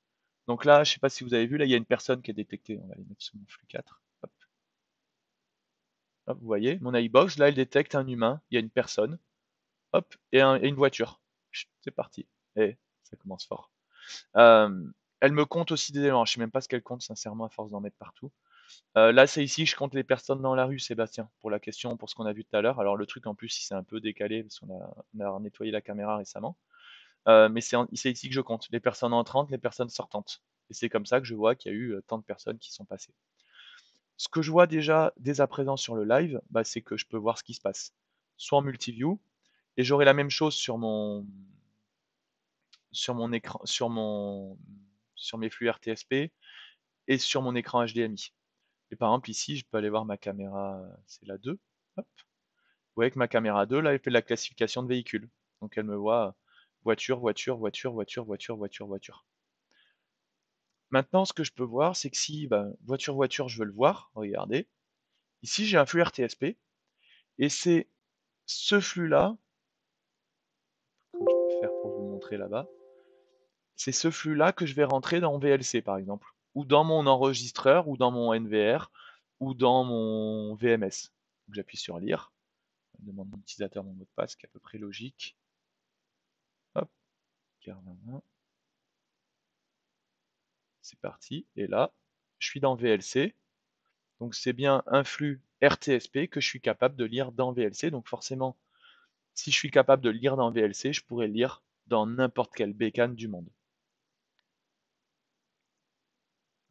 Donc là, je sais pas si vous avez vu, là il y a une personne qui est détectée, on va aller mettre sur mon flux 4. Hop. Hop, vous voyez, mon iBox, là elle détecte un humain, il y a une personne, hop, et une voiture. C'est parti. Et ça commence fort. Euh, Elle me compte aussi des éléments, je sais même pas ce qu'elle compte sincèrement à force d'en mettre partout. Là, c'est ici, je compte les personnes dans la rue, Sébastien, pour la question, pour ce qu'on a vu tout à l'heure. Alors, le truc, en plus, il s'est un peu décalé parce on a nettoyé la caméra récemment. Mais c'est ici que je compte les personnes entrantes, les personnes sortantes. Et c'est comme ça que je vois qu'il y a eu tant de personnes qui sont passées. Ce que je vois déjà dès à présent sur le live, bah, c'est que je peux voir ce qui se passe, soit en multiview, et j'aurai la même chose sur mon écran, sur mes flux RTSP et sur mon écran HDMI. Et par exemple, ici, je peux aller voir ma caméra, c'est la 2. Hop. Vous voyez que ma caméra 2, là, elle fait de la classification de véhicules. Donc elle me voit voiture, voiture, voiture, voiture, voiture, voiture, voiture. Maintenant, ce que je peux voir, c'est que si voiture, voiture, je veux le voir, regardez. Ici, j'ai un flux RTSP, et c'est ce flux-là, comment je peux faire pour vous montrer là-bas, c'est ce flux-là que je vais rentrer dans VLC, par exemple, ou dans mon enregistreur, ou dans mon NVR, ou dans mon VMS. Donc j'appuie sur lire. Je demande à mon utilisateur mon mot de passe, qui est à peu près logique. Hop, c'est parti. Et là, je suis dans VLC. Donc c'est bien un flux RTSP que je suis capable de lire dans VLC. Donc forcément, si je suis capable de lire dans VLC, je pourrais lire dans n'importe quelle bécane du monde.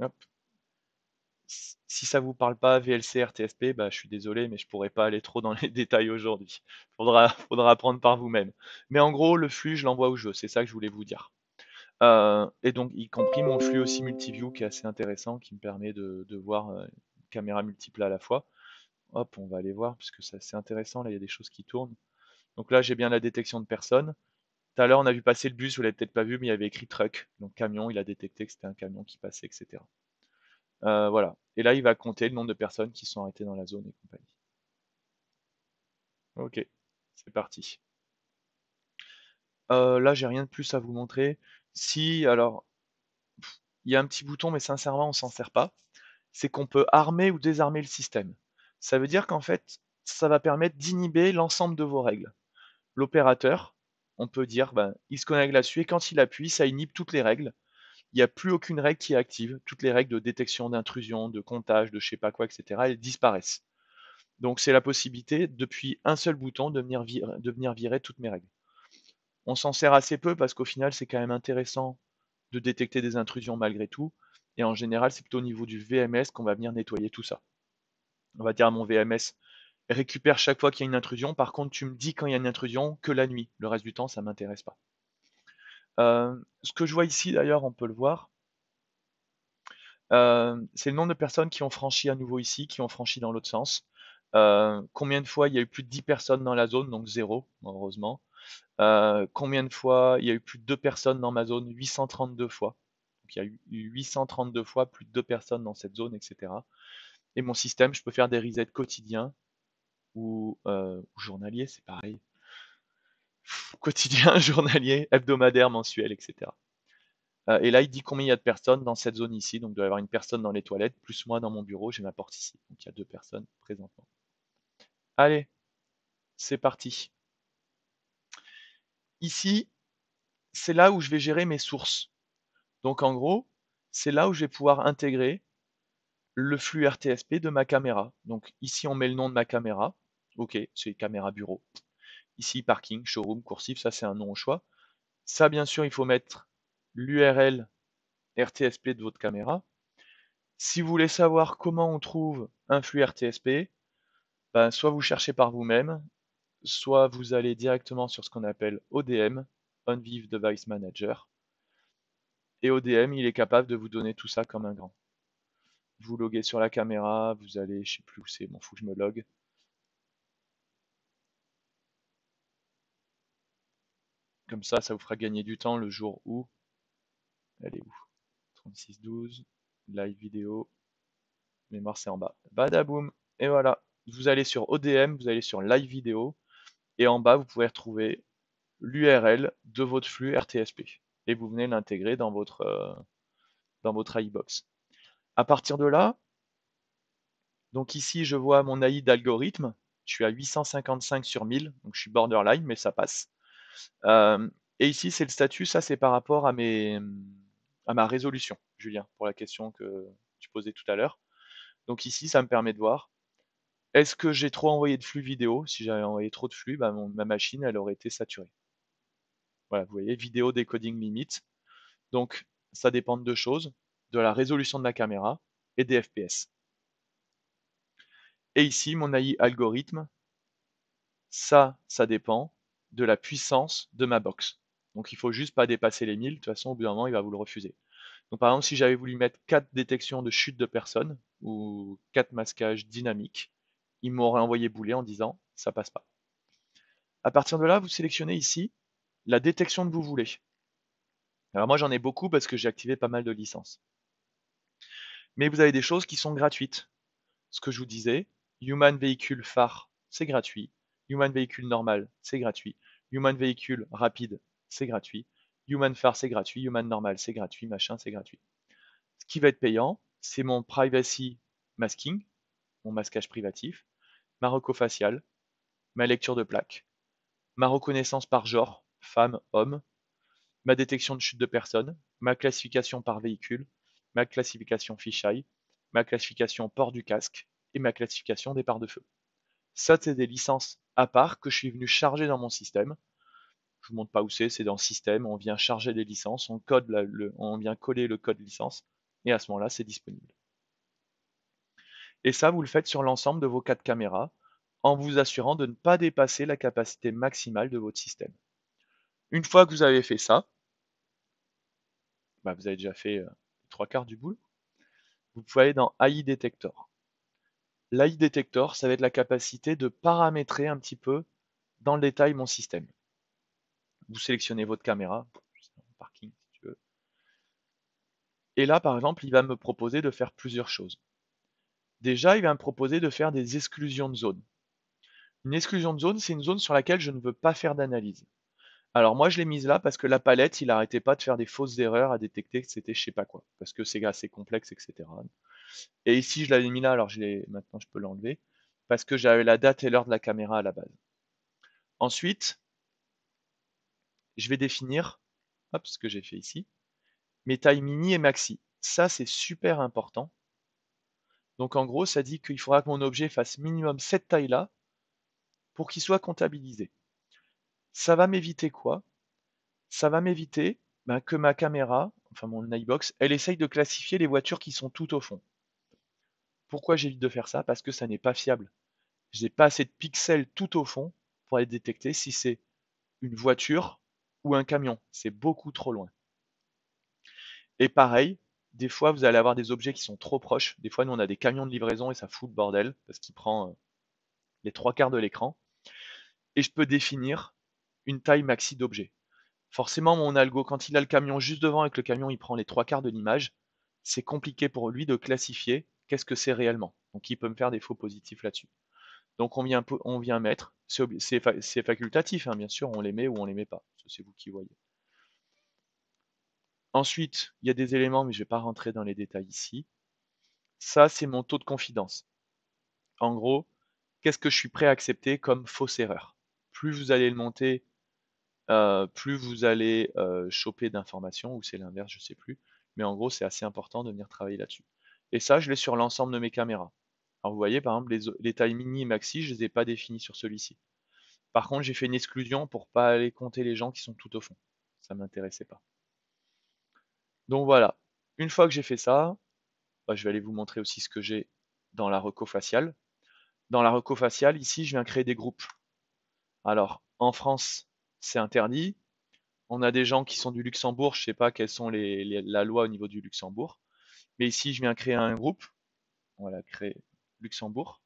Hop. Si ça vous parle pas VLC, RTSP, bah, je suis désolé, mais je pourrais pas aller trop dans les détails aujourd'hui. Faudra apprendre par vous-même. Mais en gros, le flux, je l'envoie au jeu. C'est ça que je voulais vous dire. Et donc, y compris mon flux aussi multiview qui est assez intéressant, qui me permet de voir une caméra multiple à la fois. Hop, on va aller voir, puisque c'est assez intéressant, là il y a des choses qui tournent. Donc là, j'ai bien la détection de personnes. Tout à l'heure, on a vu passer le bus, vous l'avez peut-être pas vu, mais il y avait écrit truck, donc camion, il a détecté que c'était un camion qui passait, etc. Voilà. Et là, il va compter le nombre de personnes qui sont arrêtées dans la zone et compagnie. Ok, c'est parti. Là, j'ai rien de plus à vous montrer. Si, alors, il y a un petit bouton, mais sincèrement, on s'en sert pas. C'est qu'on peut armer ou désarmer le système. Ça veut dire qu'en fait, ça va permettre d'inhiber l'ensemble de vos règles. L'opérateur, on peut dire, il se connecte là-dessus et quand il appuie, ça inhibe toutes les règles. Il n'y a plus aucune règle qui est active. Toutes les règles de détection d'intrusion, de comptage, de je sais pas quoi, etc., elles disparaissent. Donc c'est la possibilité, depuis un seul bouton, de venir virer toutes mes règles. On s'en sert assez peu parce qu'au final, c'est quand même intéressant de détecter des intrusions malgré tout. Et en général, c'est plutôt au niveau du VMS qu'on va venir nettoyer tout ça. On va dire à mon VMS, récupère chaque fois qu'il y a une intrusion. Par contre, tu me dis quand il y a une intrusion que la nuit. Le reste du temps, ça m'intéresse pas. Ce que je vois ici, d'ailleurs, on peut le voir. C'est le nombre de personnes qui ont franchi à nouveau ici, qui ont franchi dans l'autre sens. Combien de fois il y a eu plus de 10 personnes dans la zone, donc 0, heureusement. Combien de fois il y a eu plus de 2 personnes dans ma zone? 832 fois. Donc il y a eu 832 fois plus de 2 personnes dans cette zone, etc. Et mon système, je peux faire des resets quotidiens ou journalier, c'est pareil. Quotidien, journalier, hebdomadaire, mensuel, etc. Et là, il dit combien il y a de personnes dans cette zone ici. Donc, il doit y avoir une personne dans les toilettes, plus moi dans mon bureau, j'ai ma porte ici. Donc, il y a 2 personnes présentement. Allez, c'est parti. Ici, c'est là où je vais gérer mes sources. Donc, en gros, c'est là où je vais pouvoir intégrer le flux RTSP de ma caméra. Donc, ici, on met le nom de ma caméra. OK, c'est caméra bureau. Ici, parking, showroom, coursif, ça, c'est un nom au choix. Ça, bien sûr, il faut mettre l'URL RTSP de votre caméra. Si vous voulez savoir comment on trouve un flux RTSP, ben, soit vous cherchez par vous-même, soit vous allez directement sur ce qu'on appelle ODM, On-View Device Manager. Et ODM, il est capable de vous donner tout ça comme un grand. Vous loguez sur la caméra, vous allez, je sais plus où c'est, bon, faut que je me logue. Comme ça vous fera gagner du temps le jour où, elle est où 3612, live vidéo, mémoire c'est en bas. Badaboum, et voilà. Vous allez sur ODM, vous allez sur live vidéo, et en bas vous pouvez retrouver l'URL de votre flux RTSP. Et vous venez l'intégrer dans votre iBox. À partir de là, donc ici je vois mon AI d'algorithme, je suis à 855 sur 1000, donc je suis borderline, mais ça passe. Et ici c'est le statut, ça c'est par rapport à ma résolution, Julien, pour la question que tu posais tout à l'heure. Donc ici ça me permet de voir, est-ce que j'ai trop envoyé de flux vidéo? Si j'avais envoyé trop de flux, bah, ma machine elle aurait été saturée. Voilà, vous voyez, vidéo decoding limit. Donc, ça dépend de 2 choses, de la résolution de la caméra et des FPS. Et ici, mon AI algorithme, ça dépend de la puissance de ma box. Donc, il faut juste pas dépasser les 1000, de toute façon, au bout d'un moment, il va vous le refuser. Donc, par exemple, si j'avais voulu mettre 4 détections de chute de personnes ou 4 masquages dynamiques, il m'aurait envoyé bouler en disant ça passe pas. À partir de là, vous sélectionnez ici la détection que vous voulez. Alors moi j'en ai beaucoup parce que j'ai activé pas mal de licences. Mais vous avez des choses qui sont gratuites. Ce que je vous disais, Human Vehicle phare, c'est gratuit. Human Vehicle normal, c'est gratuit. Human Vehicle rapide, c'est gratuit. Human phare, c'est gratuit. Human normal, c'est gratuit. Machin, c'est gratuit. Ce qui va être payant, c'est mon privacy masking, mon masquage privatif, ma reco-faciale, ma lecture de plaque, ma reconnaissance par genre, femme, homme, ma détection de chute de personne, ma classification par véhicule, ma classification fisheye, ma classification port du casque et ma classification des parts de feu. Ça, c'est des licences à part que je suis venu charger dans mon système. Je vous montre pas où c'est dans le système, on vient charger des licences, on vient coller le code licence, et à ce moment-là, c'est disponible. Et ça, vous le faites sur l'ensemble de vos 4 caméras, en vous assurant de ne pas dépasser la capacité maximale de votre système. Une fois que vous avez fait ça, bah, vous avez déjà fait 3/4 du boulot. Vous pouvez aller dans AI Detector. L'AI Detector, ça va être la capacité de paramétrer un petit peu dans le détail mon système. Vous sélectionnez votre caméra, parking si tu veux. Et là, par exemple, il va me proposer de faire plusieurs choses. Déjà, il va me proposer de faire des exclusions de zone. Une exclusion de zone, c'est une zone sur laquelle je ne veux pas faire d'analyse. Alors moi, je l'ai mise là parce que la palette, il n'arrêtait pas de faire des fausses erreurs à détecter que c'était je sais pas quoi, parce que c'est assez complexe, etc. Et ici, je l'avais mis là, alors maintenant je peux l'enlever, parce que j'avais la date et l'heure de la caméra à la base. Ensuite, je vais définir, hop, ce que j'ai fait ici, mes tailles mini et maxi. Ça, c'est super important. Donc en gros, ça dit qu'il faudra que mon objet fasse minimum cette taille-là pour qu'il soit comptabilisé. Ça va m'éviter quoi? Ça va m'éviter que ma caméra, enfin mon iBox, elle essaye de classifier les voitures qui sont tout au fond. Pourquoi j'évite de faire ça? Parce que ça n'est pas fiable. J'ai pas assez de pixels tout au fond pour aller détecter si c'est une voiture ou un camion. C'est beaucoup trop loin. Et pareil, des fois vous allez avoir des objets qui sont trop proches. Des fois nous on a des camions de livraison et ça fout le bordel parce qu'il prend les 3/4 de l'écran. Et je peux définir une taille maxi d'objet. Forcément mon algo, quand il a le camion juste devant et que le camion il prend les 3/4 de l'image, c'est compliqué pour lui de classifier qu'est-ce que c'est réellement. Donc il peut me faire des faux positifs là-dessus. Donc on vient mettre, c'est facultatif, hein, bien sûr, on les met ou on les met pas. Ça, c'est vous qui voyez. Ensuite, il y a des éléments, mais je vais pas rentrer dans les détails ici. Ça, c'est mon taux de confidence. En gros, qu'est-ce que je suis prêt à accepter comme fausse erreur? Plus vous allez le monter, plus vous allez choper d'informations, ou c'est l'inverse, je sais plus. Mais en gros, c'est assez important de venir travailler là-dessus. Et ça, je l'ai sur l'ensemble de mes caméras. Alors vous voyez, par exemple, les tailles mini et maxi, je les ai pas définies sur celui-ci. Par contre, j'ai fait une exclusion pour pas aller compter les gens qui sont tout au fond. Ça m'intéressait pas. Donc voilà. Une fois que j'ai fait ça, bah, je vais aller vous montrer aussi ce que j'ai dans la reco faciale. Dans la reco faciale, ici, je viens créer des groupes. Alors, en France, c'est interdit. On a des gens qui sont du Luxembourg, je sais pas quelles sont la loi au niveau du Luxembourg. Mais ici, je viens créer un groupe. Voilà, créer Luxembourg.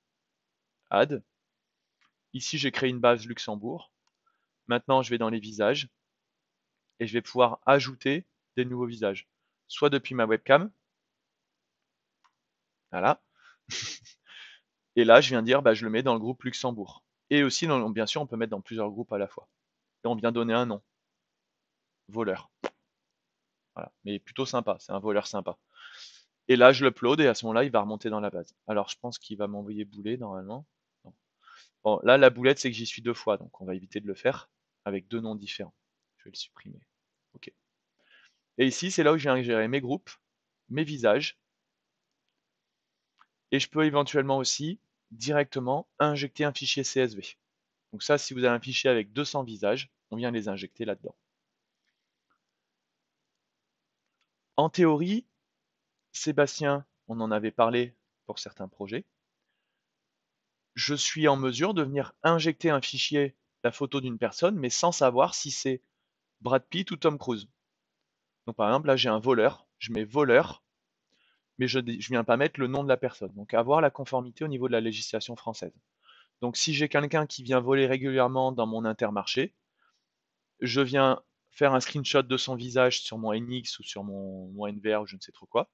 Add. Ici, j'ai créé une base Luxembourg. Maintenant, je vais dans les visages et je vais pouvoir ajouter des nouveaux visages. Soit depuis ma webcam. Voilà. Et là, je viens dire, bah, je le mets dans le groupe Luxembourg. Et aussi, bien sûr, on peut mettre dans plusieurs groupes à la fois. Et on vient donner un nom. Voleur. Voilà. Mais plutôt sympa. C'est un voleur sympa. Et là, je l'upload et à ce moment-là, il va remonter dans la base. Alors, je pense qu'il va m'envoyer boulet normalement. Non. Bon, là, la boulette, c'est que j'y suis 2 fois. Donc, on va éviter de le faire avec 2 noms différents. Je vais le supprimer. OK. Et ici, c'est là où je viens gérer mes groupes, mes visages. Et je peux éventuellement aussi directement injecter un fichier CSV. Donc ça, si vous avez un fichier avec 200 visages, on vient les injecter là-dedans. En théorie, Sébastien, on en avait parlé pour certains projets, je suis en mesure de venir injecter un fichier, la photo d'une personne, mais sans savoir si c'est Brad Pitt ou Tom Cruise. Donc par exemple, là j'ai un voleur, je mets voleur, mais je ne viens pas mettre le nom de la personne. Donc avoir la conformité au niveau de la législation française. Donc si j'ai quelqu'un qui vient voler régulièrement dans mon Intermarché, je viens faire un screenshot de son visage sur mon NX ou sur mon NVR ou je ne sais trop quoi,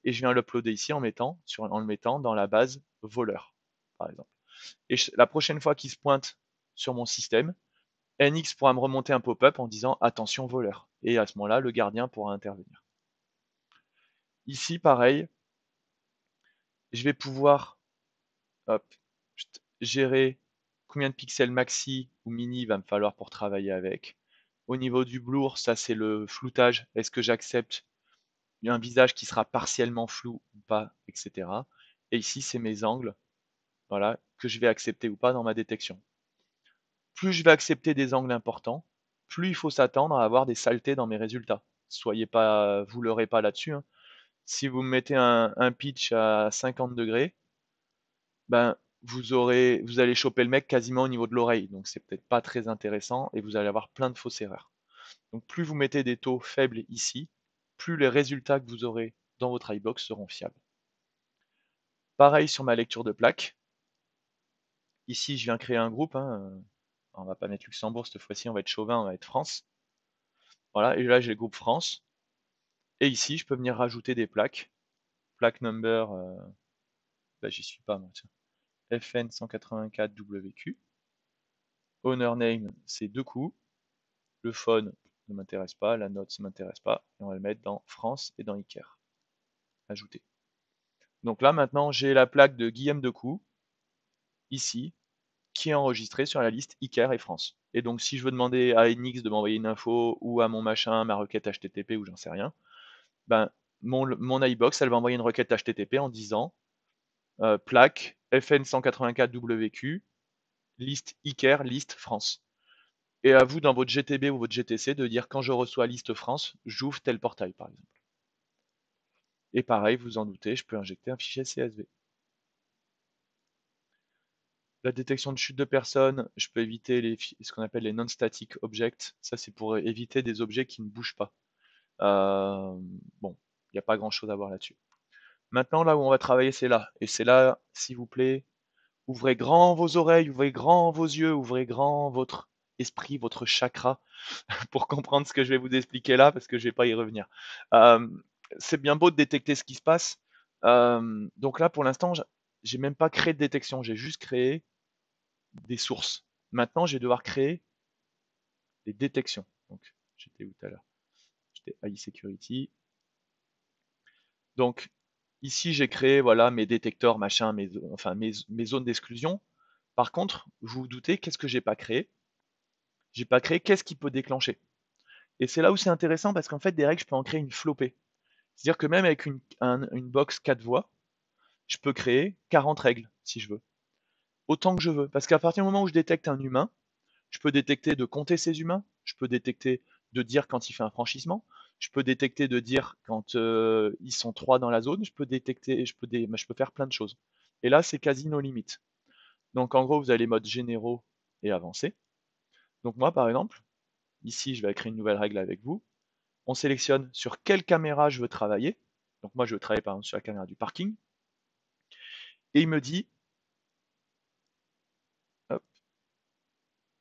et je viens l'uploader ici en le mettant dans la base voleur, par exemple. Et la prochaine fois qu'il se pointe sur mon système, NX pourra me remonter un pop-up en disant attention voleur. Et à ce moment-là, le gardien pourra intervenir. Ici, pareil, je vais pouvoir hop, gérer combien de pixels maxi ou mini il va me falloir pour travailler avec. Au niveau du blur, ça c'est le floutage. Est-ce que j'accepte un visage qui sera partiellement flou ou pas, etc. Et ici, c'est mes angles, voilà, que je vais accepter ou pas dans ma détection. Plus je vais accepter des angles importants, plus il faut s'attendre à avoir des saletés dans mes résultats. Soyez pas, vous leurrez pas là-dessus, hein. Si vous me mettez un pitch à 50 degrés, ben vous allez choper le mec quasiment au niveau de l'oreille, donc c'est peut-être pas très intéressant et vous allez avoir plein de fausses erreurs. Donc plus vous mettez des taux faibles ici, plus les résultats que vous aurez dans votre iBox seront fiables. Pareil sur ma lecture de plaque. Ici, je viens créer un groupe, hein. On va pas mettre Luxembourg cette fois-ci, on va être chauvin, on va être France. Voilà, et là j'ai le groupe France. Et ici, je peux venir rajouter des plaques. Plaque number, bah, j'y suis pas moi, tiens. FN 184 WQ. Owner name, c'est 2 coups. Le phone ne m'intéresse pas, la note ne m'intéresse pas. Et on va le mettre dans France et dans Iker. Ajouter. Donc là maintenant, j'ai la plaque de Guillaume Decou, ici, qui est enregistrée sur la liste Iker et France. Et donc si je veux demander à NX de m'envoyer une info ou à mon machin, ma requête HTTP ou j'en sais rien, ben mon iBox, elle va envoyer une requête HTTP en disant plaque FN184WQ, liste Iker, liste France. Et à vous, dans votre GTB ou votre GTC, de dire quand je reçois liste France, j'ouvre tel portail, par exemple. Et pareil, vous en doutez, je peux injecter un fichier CSV. La détection de chute de personnes, je peux éviter ce qu'on appelle les non-static objects. Ça, c'est pour éviter des objets qui ne bougent pas. Bon, il n'y a pas grand-chose à voir là-dessus. Maintenant, là où on va travailler, c'est là. Et c'est là, s'il vous plaît, ouvrez grand vos oreilles, ouvrez grand vos yeux, ouvrez grand votre esprit, votre chakra, pour comprendre ce que je vais vous expliquer là, parce que je vais pas y revenir. Euh, c'est bien beau de détecter ce qui se passe. Donc là, pour l'instant, j'ai même pas créé de détection, j'ai juste créé des sources. Maintenant, je vais devoir créer des détections. Donc, j'étais où tout à l'heure? J'étais AI Security. Donc, ici, j'ai créé voilà, mes détecteurs, machin, enfin, mes zones d'exclusion. Par contre, vous vous doutez, qu'est-ce que j'ai pas créé? J'ai pas créé qu'est-ce qui peut déclencher. Et c'est là où c'est intéressant parce qu'en fait, des règles, je peux en créer une flopée. C'est-à-dire que même avec une box 4 voies, je peux créer 40 règles si je veux. Autant que je veux. Parce qu'à partir du moment où je détecte un humain, je peux détecter de compter ces humains, je peux détecter de dire quand il fait un franchissement, je peux détecter de dire quand ils sont 3 dans la zone, je peux détecter, je peux faire plein de choses. Et là, c'est quasi nos limites. Donc en gros, vous avez les modes généraux et avancés. Donc moi, par exemple, ici, je vais créer une nouvelle règle avec vous. On sélectionne sur quelle caméra je veux travailler. Donc moi, je veux travailler par exemple sur la caméra du parking. Et il me dit, hop,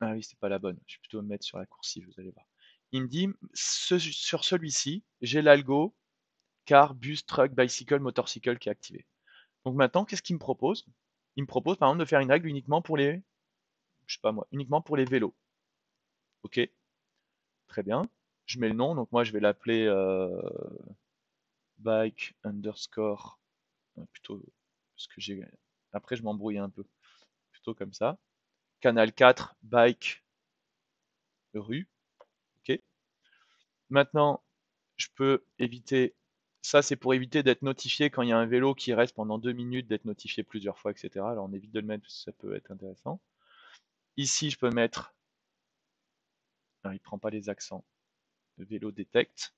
ah oui, c'est pas la bonne, je vais plutôt me mettre sur la coursive, vous allez voir. Il me dit, sur celui-ci, j'ai l'algo car, bus, truck, bicycle, motorcycle qui est activé. Donc maintenant, qu'est-ce qu'il me propose? Il me propose par exemple de faire une règle uniquement pour les, je sais pas moi, uniquement pour les vélos. Ok, très bien. Je mets le nom, donc moi je vais l'appeler bike underscore, plutôt, parce que j'ai, après je m'embrouille un peu, plutôt comme ça. Canal 4, bike, rue, ok. Maintenant, je peux éviter, ça c'est pour éviter d'être notifié quand il y a un vélo qui reste pendant 2 minutes, d'être notifié plusieurs fois, etc. Alors on évite de le mettre parce que ça peut être intéressant. Ici, je peux mettre, alors il prend pas les accents, le vélo détecte.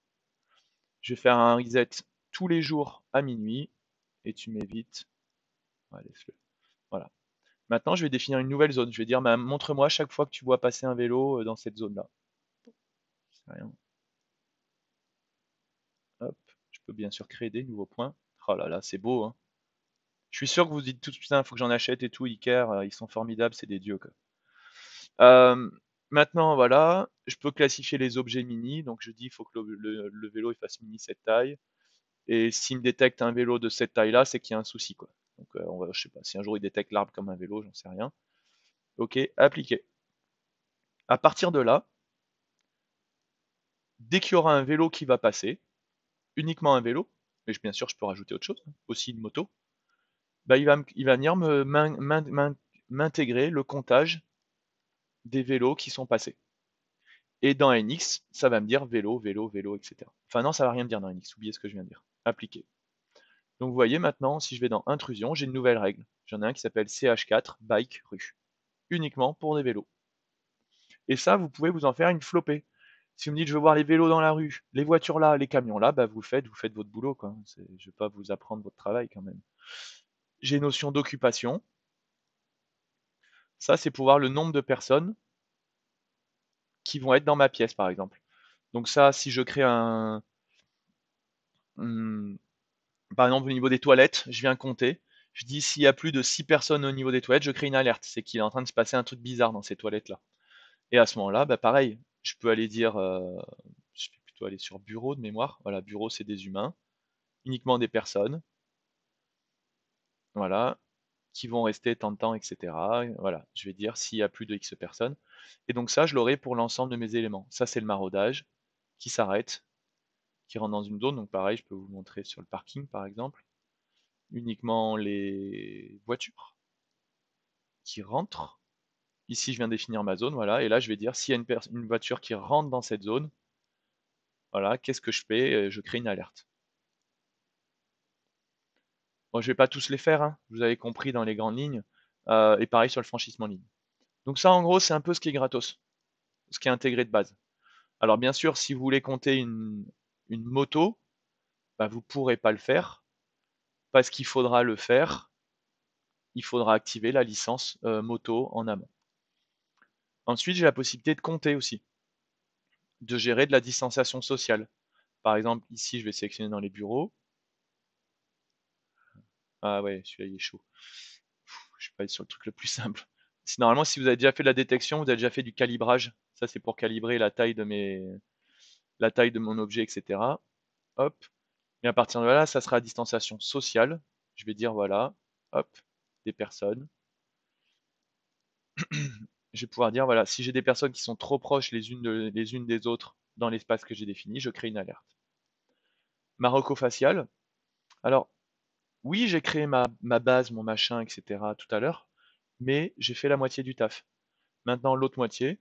Je vais faire un reset tous les jours à minuit et tu m'évites. Ouais, laisse-le. Voilà. Maintenant, je vais définir une nouvelle zone. Je vais dire, bah, montre-moi chaque fois que tu vois passer un vélo dans cette zone-là. C'est rien. Hop. Je peux bien sûr créer des nouveaux points. Oh là là, c'est beau, hein. Je suis sûr que vous dites tout putain, il faut que j'en achète et tout. Iker, ils sont formidables, c'est des dieux, quoi. Euh, Maintenant, voilà, je peux classifier les objets mini. Donc, je dis, il faut que le vélo il fasse mini cette taille. Et s'il me détecte un vélo de cette taille-là, c'est qu'il y a un souci, quoi. Donc, je sais pas, si un jour il détecte l'arbre comme un vélo, j'en sais rien. Ok, appliqué. À partir de là, dès qu'il y aura un vélo qui va passer, uniquement un vélo, mais bien sûr je peux rajouter autre chose, hein, aussi une moto, bah, il va venir m'intégrer le comptage des vélos qui sont passés. Et dans NX, ça va me dire vélo, vélo, vélo, etc. Enfin non, ça va rien me dire dans NX, oubliez ce que je viens de dire. Appliqué. Donc vous voyez maintenant, si je vais dans intrusion, j'ai une nouvelle règle. J'en ai un qui s'appelle CH4, bike rue. Uniquement pour des vélos. Et ça, vous pouvez vous en faire une flopée. Si vous me dites je veux voir les vélos dans la rue, les voitures là, les camions là, bah vous faites votre boulot, quoi. Je ne vais pas vous apprendre votre travail quand même. J'ai notion d'occupation. Ça, c'est pour voir le nombre de personnes qui vont être dans ma pièce, par exemple. Donc ça, si je crée hmm, par exemple au niveau des toilettes, je viens compter. Je dis s'il y a plus de 6 personnes au niveau des toilettes, je crée une alerte. C'est qu'il est en train de se passer un truc bizarre dans ces toilettes-là. Et à ce moment-là, bah pareil, je peux aller dire, je vais plutôt aller sur bureau de mémoire. Voilà, bureau, c'est des humains, uniquement des personnes, voilà, qui vont rester tant de temps, etc. Voilà, je vais dire s'il y a plus de X personnes. Et donc ça, je l'aurai pour l'ensemble de mes éléments. Ça, c'est le maraudage qui s'arrête, qui rentre dans une zone. Donc pareil, je peux vous montrer sur le parking, par exemple, uniquement les voitures qui rentrent. Ici, je viens définir ma zone, voilà, et là, je vais dire s'il y a une voiture qui rentre dans cette zone, voilà, qu'est-ce que je fais? Je crée une alerte. Bon, je vais pas tous les faire, hein, vous avez compris dans les grandes lignes, et pareil sur le franchissement ligne. Donc ça, en gros, c'est un peu ce qui est gratos, ce qui est intégré de base. Alors bien sûr, si vous voulez compter une moto, bah, vous pourrez pas le faire, parce qu'il faudra le faire, il faudra activer la licence moto en amont. Ensuite, j'ai la possibilité de compter aussi, de gérer de la distanciation sociale. Par exemple, ici, je vais sélectionner dans les bureaux. Ah ouais, celui-là, il est chaud. Je vais pas aller sur le truc le plus simple. Normalement, si vous avez déjà fait de la détection, vous avez déjà fait du calibrage. Ça, c'est pour calibrer la taille de mon objet, etc. Hop. Et à partir de là, ça sera distanciation sociale. Je vais dire, voilà, hop, des personnes. Je vais pouvoir dire, voilà, si j'ai des personnes qui sont trop proches les unes des autres dans l'espace que j'ai défini, je crée une alerte. Marocco facial. Alors, oui, j'ai créé ma base, mon machin, etc. tout à l'heure, mais j'ai fait la moitié du taf. Maintenant, l'autre moitié,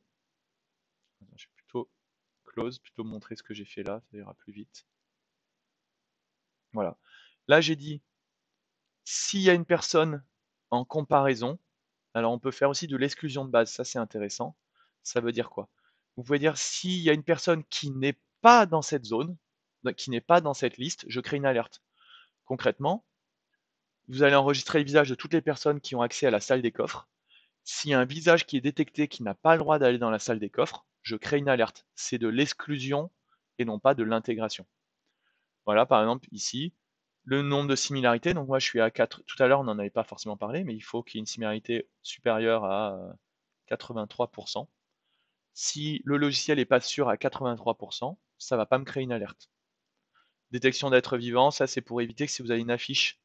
je vais plutôt close, plutôt montrer ce que j'ai fait là, ça ira plus vite. Voilà. Là, j'ai dit, s'il y a une personne en comparaison, alors on peut faire aussi de l'exclusion de base, ça c'est intéressant. Ça veut dire quoi? Vous pouvez dire s'il y a une personne qui n'est pas dans cette zone, qui n'est pas dans cette liste, je crée une alerte. Concrètement, vous allez enregistrer le visage de toutes les personnes qui ont accès à la salle des coffres. S'il y a un visage qui est détecté qui n'a pas le droit d'aller dans la salle des coffres, je crée une alerte. C'est de l'exclusion et non pas de l'intégration. Voilà, par exemple, ici, le nombre de similarités. Donc moi, je suis à 4. Tout à l'heure, on n'en avait pas forcément parlé, mais il faut qu'il y ait une similarité supérieure à 83%. Si le logiciel n'est pas sûr à 83%, ça ne va pas me créer une alerte. Détection d'êtres vivants, ça c'est pour éviter que si vous avez une affiche,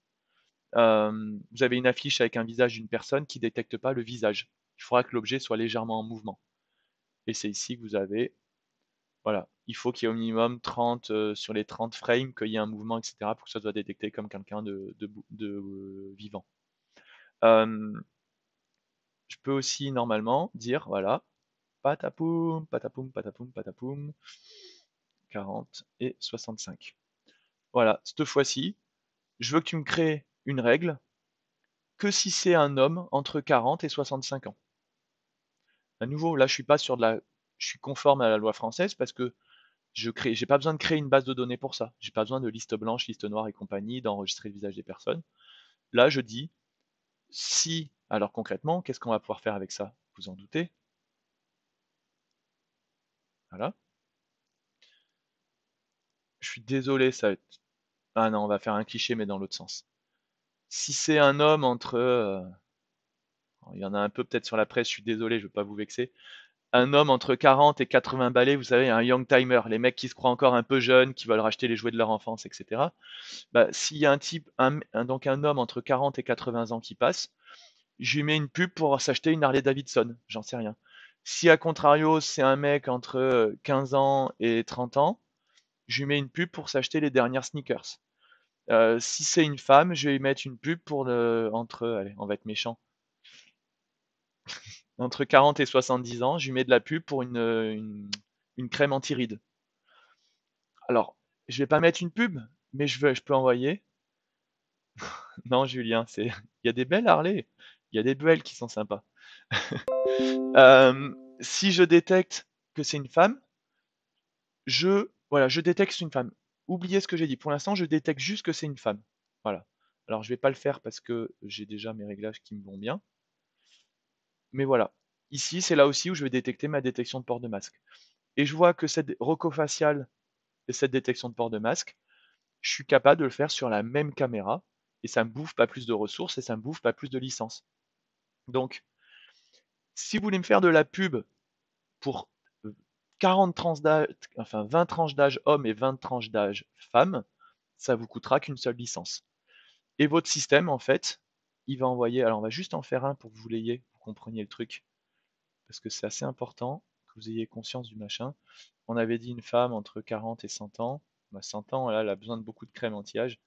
avec un visage d'une personne qui ne détecte pas le visage. Il faudra que l'objet soit légèrement en mouvement. Et c'est ici que vous avez, voilà, il faut qu'il y ait au minimum 30, sur les 30 frames, qu'il y ait un mouvement, etc., pour que ça soit détecté comme quelqu'un de vivant. Je peux aussi normalement dire, voilà, patapoum, patapoum, patapoum, patapoum, 40 et 65. Voilà, cette fois-ci, je veux que tu me crées une règle que si c'est un homme entre 40 et 65 ans. À nouveau, là, je suis conforme à la loi française parce que j'ai pas besoin de créer une base de données pour ça. J'ai pas besoin de liste blanche, liste noire et compagnie, d'enregistrer le visage des personnes. Là, je dis si. Alors concrètement, qu'est-ce qu'on va pouvoir faire avec ça? Vous en doutez? Voilà. Je suis désolé, ça va être... Ah non, on va faire un cliché, mais dans l'autre sens. Si c'est un homme entre... il y en a un peu peut-être sur la presse, je suis désolé, je veux pas vous vexer. Un homme entre 40 et 80 balais, vous savez, un young timer, les mecs qui se croient encore un peu jeunes, qui veulent racheter les jouets de leur enfance, etc. Bah, s'il y a un type, donc un homme entre 40 et 80 ans qui passe, je lui mets une pub pour s'acheter une Harley Davidson, j'en sais rien. Si à contrario c'est un mec entre 15 ans et 30 ans, je lui mets une pub pour s'acheter les dernières sneakers. Si c'est une femme, je vais lui mettre une pub pour allez, on va être méchant, entre 40 et 70 ans, je lui mets de la pub pour une crème anti-rides. Alors, je vais pas mettre une pub, mais je peux envoyer. Non, Julien, il y a des belles Harley, il y a des belles qui sont sympas. Si je détecte que c'est une femme, voilà, je détecte que c'est une femme. Oubliez ce que j'ai dit. Pour l'instant, je détecte juste que c'est une femme. Voilà. Alors, je vais pas le faire parce que j'ai déjà mes réglages qui me vont bien. Mais voilà. Ici, c'est là aussi où je vais détecter ma détection de port de masque. Et je vois que cette rocofaciale et cette détection de port de masque, je suis capable de le faire sur la même caméra et ça me bouffe pas plus de ressources et ça me bouffe pas plus de licences. Donc, si vous voulez me faire de la pub pour 40 tranches d'âge, enfin 20 tranches d'âge hommes et 20 tranches d'âge femmes, ça vous coûtera qu'une seule licence. Et votre système, en fait, il va envoyer, alors on va juste en faire un pour que vous l'ayez, vous compreniez le truc, parce que c'est assez important que vous ayez conscience du machin. On avait dit une femme entre 40 et 100 ans. Bah, 100 ans, là, elle a besoin de beaucoup de crème anti-âge.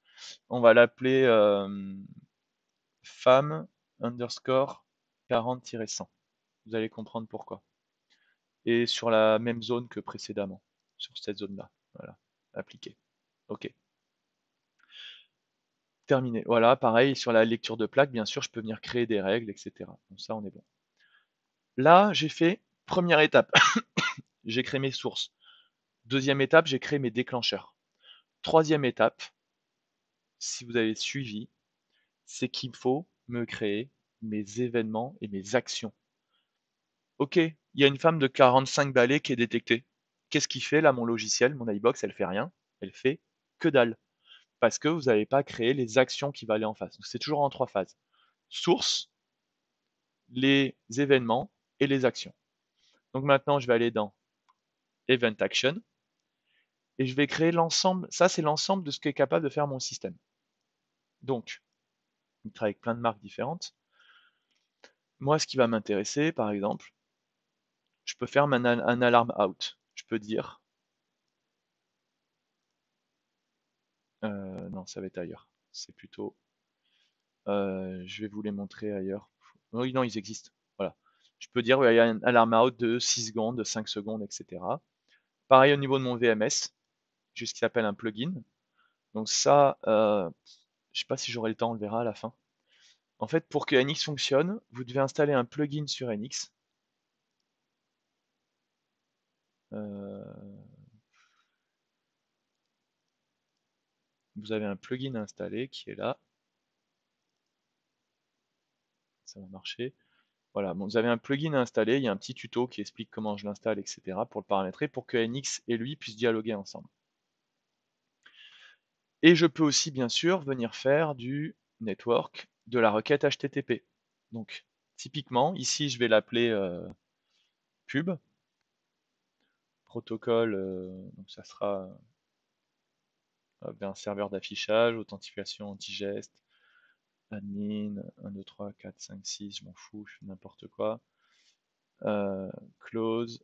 On va l'appeler femme underscore 40-100. Vous allez comprendre pourquoi. Et sur la même zone que précédemment, sur cette zone-là. Voilà, appliqué. OK. Terminé. Voilà, pareil, sur la lecture de plaque, bien sûr, je peux venir créer des règles, etc. Donc ça, on est bon. Là, j'ai fait première étape. J'ai créé mes sources. Deuxième étape, j'ai créé mes déclencheurs. Troisième étape, si vous avez suivi, c'est qu'il faut me créer mes événements et mes actions. Ok, il y a une femme de 45 balais qui est détectée. Qu'est-ce qu'il fait là, mon logiciel, mon iBox, elle fait rien. Elle fait que dalle. Parce que vous n'avez pas créé les actions qui vont aller en face. C'est toujours en trois phases. Source, les événements et les actions. Donc maintenant, je vais aller dans Event Action et je vais créer l'ensemble. Ça, c'est l'ensemble de ce qu'est capable de faire mon système. Donc, il travaille avec plein de marques différentes. moi, ce qui va m'intéresser, par exemple, je peux faire un alarm out. Je peux dire, non, ça va être ailleurs. C'est plutôt, je vais vous les montrer ailleurs. Oui, non, ils existent. Voilà. Je peux dire, ouais, il y a un alarm out de 6 secondes, de 5 secondes, etc. Pareil au niveau de mon VMS, j'ai ce qui s'appelle un plugin. Donc ça, je sais pas si j'aurai le temps, on le verra à la fin. En fait, pour que NX fonctionne, vous devez installer un plugin sur NX. Vous avez un plugin à installer qui est là. Ça va marcher. Voilà, bon, vous avez un plugin à installer, il y a un petit tuto qui explique comment je l'installe, etc. pour le paramétrer, pour que NX et lui puissent dialoguer ensemble. Et je peux aussi, bien sûr, venir faire du network, de la requête HTTP. Donc, typiquement, ici, je vais l'appeler pub, protocole, donc ça sera un serveur d'affichage, authentification anti-geste, admin, 1, 2, 3, 4, 5, 6, je m'en fous, je fais n'importe quoi. Close.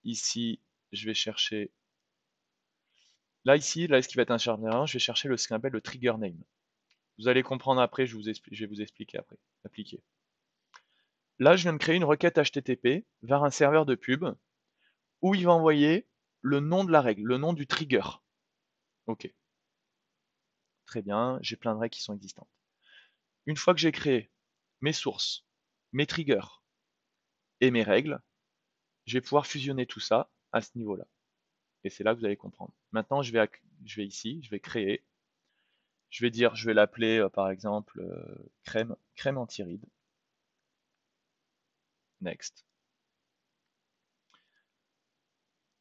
Ici, je vais chercher. Là, ici, là, ce qui va être un chargeur, je vais chercher ce qu'on appelle le trigger name. Vous allez comprendre après, je vais vous expliquer après. Appliquer. Là, je viens de créer une requête HTTP vers un serveur de pub où il va envoyer le nom de la règle, le nom du trigger. Ok. Très bien, j'ai plein de règles qui sont existantes. Une fois que j'ai créé mes sources, mes triggers et mes règles, je vais pouvoir fusionner tout ça à ce niveau-là. Et c'est là que vous allez comprendre. Maintenant, je vais ici, je vais créer. Je vais dire, je vais l'appeler par exemple crème anti-rides. Next.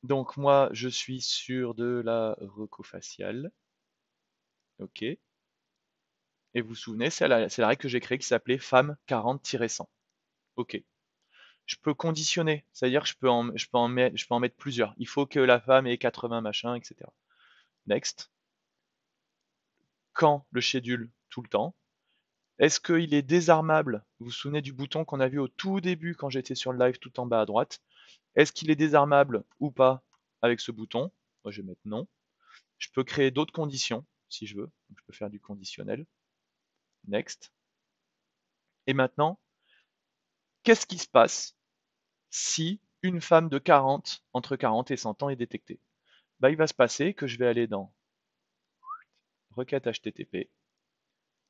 Donc moi, je suis sur de la reco faciale. Ok. Et vous vous souvenez, c'est la règle que j'ai créée qui s'appelait femme 40-100. Ok. Je peux conditionner, c'est-à-dire que je peux en mettre plusieurs. Il faut que la femme ait 80 machins, etc. Next. Quand le schedule tout le temps. Est-ce qu'il est désarmable? Vous vous souvenez du bouton qu'on a vu au tout début quand j'étais sur le live tout en bas à droite? Est-ce qu'il est désarmable ou pas avec ce bouton? Moi, je vais mettre non. Je peux créer d'autres conditions si je veux. Donc, je peux faire du conditionnel. Next. Et maintenant, qu'est-ce qui se passe si une femme de 40, entre 40 et 100 ans est détectée? Bah, il va se passer que je vais aller dans requête HTTP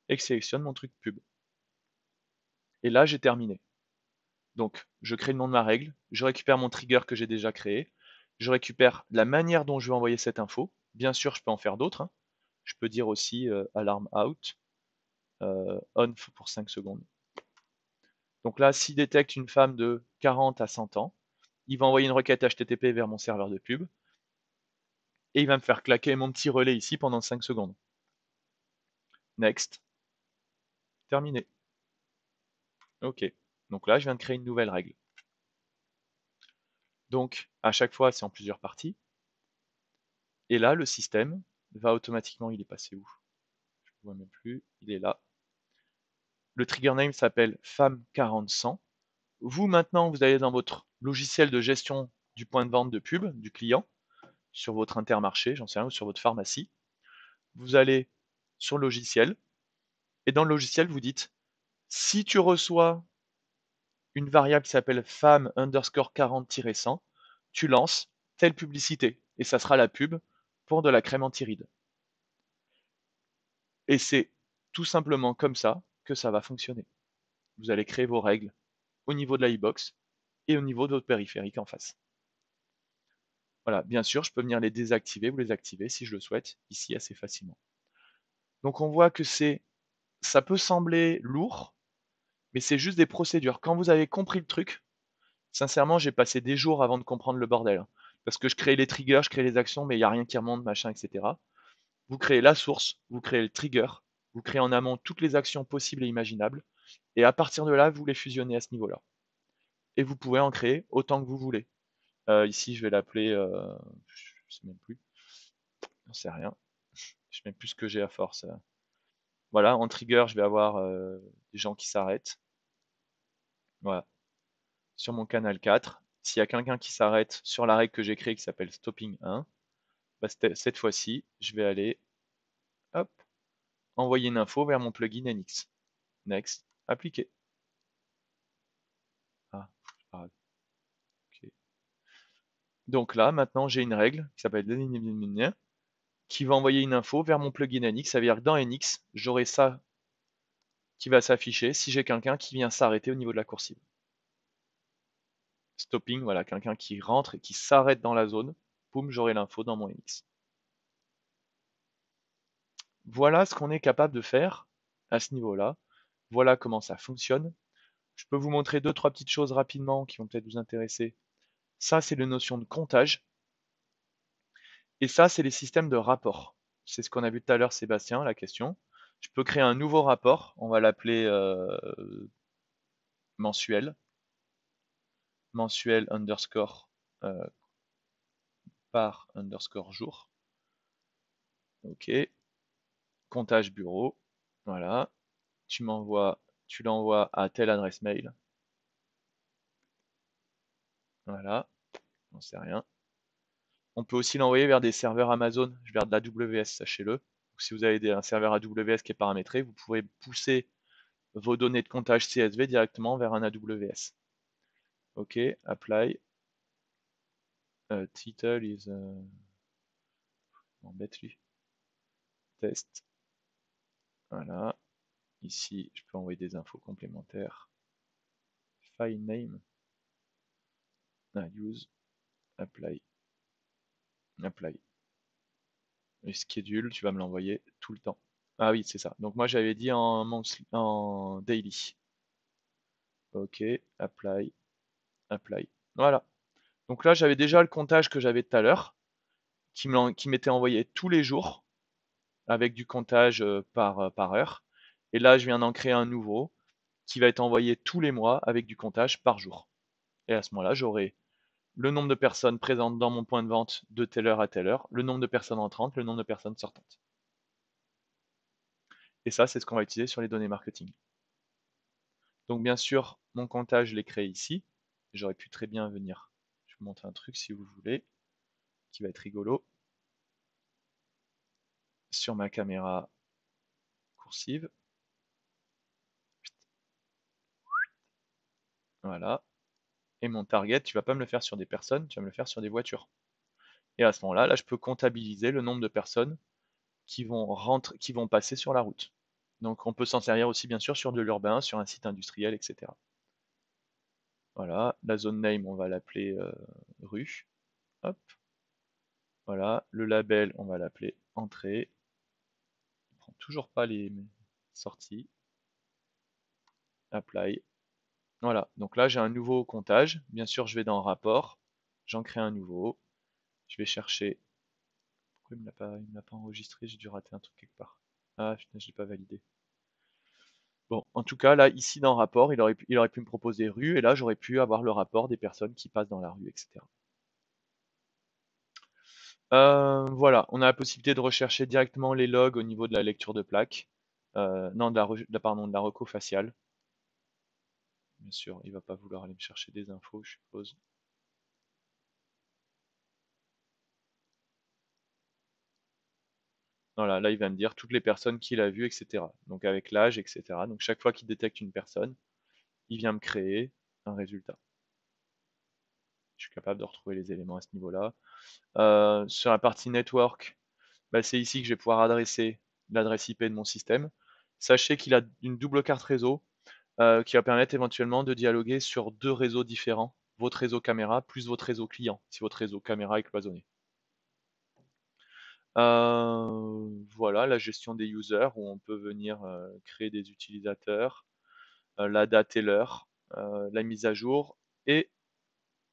et que je sélectionne mon truc pub. Et là, j'ai terminé. Donc, je crée le nom de ma règle, je récupère mon trigger que j'ai déjà créé, je récupère la manière dont je vais envoyer cette info. Bien sûr, je peux en faire d'autres, hein. Je peux dire aussi alarm out, on pour 5 secondes. Donc là, s'il détecte une femme de 40 à 100 ans, il va envoyer une requête HTTP vers mon serveur de pub et il va me faire claquer mon petit relais ici pendant 5 secondes. Next. Terminé. Ok. Donc là, je viens de créer une nouvelle règle. Donc, à chaque fois, c'est en plusieurs parties. Et là, le système va automatiquement, il est passé où? Je ne vois même plus, il est là. Le trigger name s'appelle femme40-100. Vous, maintenant, vous allez dans votre logiciel de gestion du point de vente de pub, du client, sur votre Intermarché, j'en sais rien, ou sur votre pharmacie. Vous allez sur le logiciel, et dans le logiciel, vous dites, si tu reçois une variable qui s'appelle femme underscore 40-100, tu lances telle publicité, et ça sera la pub pour de la crème anti-rides. Et c'est tout simplement comme ça que ça va fonctionner. Vous allez créer vos règles au niveau de la e-box et au niveau de votre périphérique en face. Voilà, bien sûr, je peux venir les désactiver ou les activer si je le souhaite, ici assez facilement. Donc on voit que ça peut sembler lourd, mais c'est juste des procédures. Quand vous avez compris le truc, sincèrement, j'ai passé des jours avant de comprendre le bordel, hein. Parce que je crée les triggers, je crée les actions, mais il n'y a rien qui remonte, machin, etc. Vous créez la source, vous créez le trigger, vous créez en amont toutes les actions possibles et imaginables, et à partir de là, vous les fusionnez à ce niveau-là. Et vous pouvez en créer autant que vous voulez. Ici, je vais l'appeler, je sais même plus, j'en sais rien. Je sais même plus ce que j'ai à force. Voilà, en trigger, je vais avoir des gens qui s'arrêtent. Voilà, sur mon canal 4. S'il y a quelqu'un qui s'arrête sur la règle que j'ai créée qui s'appelle stopping 1, bah, cette fois-ci, je vais aller, hop, envoyer une info vers mon plugin NX. Next, appliquer. Ah, ah, ok. Donc là, maintenant, j'ai une règle qui s'appelle qui va envoyer une info vers mon plugin NX. Ça veut dire que dans NX, j'aurai ça qui va s'afficher si j'ai quelqu'un qui vient s'arrêter au niveau de la coursive. Stopping, voilà, quelqu'un qui rentre et qui s'arrête dans la zone. Boum, j'aurai l'info dans mon NX. Voilà ce qu'on est capable de faire à ce niveau-là. Voilà comment ça fonctionne. Je peux vous montrer deux, trois petites choses rapidement qui vont peut-être vous intéresser. Ça, c'est la notion de comptage. Et ça, c'est les systèmes de rapport. C'est ce qu'on a vu tout à l'heure, Sébastien, la question. Je peux créer un nouveau rapport. On va l'appeler mensuel. Mensuel underscore euh, par underscore jour. OK. Comptage bureau. Voilà. Tu l'envoies à telle adresse mail. Voilà. J'en sais rien. On peut aussi l'envoyer vers des serveurs Amazon, vers de l'AWS, sachez-le. Donc, si vous avez un serveur AWS qui est paramétré, vous pourrez pousser vos données de comptage CSV directement vers un AWS. OK, apply. Title is m'embête lui. Test. Voilà. Ici, je peux envoyer des infos complémentaires. File name. Use. Apply. Apply. Et schedule, tu vas me l'envoyer tout le temps. Ah oui, c'est ça. Donc moi j'avais dit en daily. OK, apply, apply. Voilà. Donc là j'avais déjà le comptage que j'avais tout à l'heure, qui m'était envoyé tous les jours, avec du comptage par heure. Et là je viens d'en créer un nouveau, qui va être envoyé tous les mois avec du comptage par jour. Et à ce moment-là, j'aurai le nombre de personnes présentes dans mon point de vente de telle heure à telle heure, le nombre de personnes entrantes, le nombre de personnes sortantes. Et ça, c'est ce qu'on va utiliser sur les données marketing. Donc bien sûr, mon comptage, je l'ai créé ici. J'aurais pu très bien venir. Je vous montre un truc si vous voulez, qui va être rigolo. Sur ma caméra coursive. Voilà. Et mon target, tu vas pas me le faire sur des personnes, tu vas me le faire sur des voitures. Et à ce moment-là, là, je peux comptabiliser le nombre de personnes qui vont passer sur la route. Donc on peut s'en servir aussi bien sûr sur de l'urbain, sur un site industriel, etc. Voilà, la zone name, on va l'appeler rue. Hop, voilà, le label, on va l'appeler entrée. Il prend toujours pas les sorties. Apply. Voilà, donc là j'ai un nouveau comptage. Bien sûr, je vais dans rapport, j'en crée un nouveau. Je vais chercher. Pourquoi il me l'a pas enregistré? J'ai dû rater un truc quelque part. Ah putain, je l'ai pas validé. Bon, en tout cas, là, ici dans rapport, il aurait pu me proposer rue, et là, j'aurais pu avoir le rapport des personnes qui passent dans la rue, etc. Voilà, on a la possibilité de rechercher directement les logs au niveau de la lecture de plaque. Non, pardon, de la reco faciale. Bien sûr, il va pas vouloir aller me chercher des infos, je suppose. Voilà, là, il va me dire toutes les personnes qu'il a vues, etc. Donc avec l'âge, etc. Donc chaque fois qu'il détecte une personne, il vient me créer un résultat. Je suis capable de retrouver les éléments à ce niveau-là. Sur la partie network, bah, c'est ici que je vais pouvoir adresser l'adresse IP de mon système. Sachez qu'il a une double carte réseau qui va permettre éventuellement de dialoguer sur deux réseaux différents, votre réseau caméra plus votre réseau client, si votre réseau caméra est cloisonné. Voilà, la gestion des users, où on peut venir créer des utilisateurs, la date et l'heure, la mise à jour et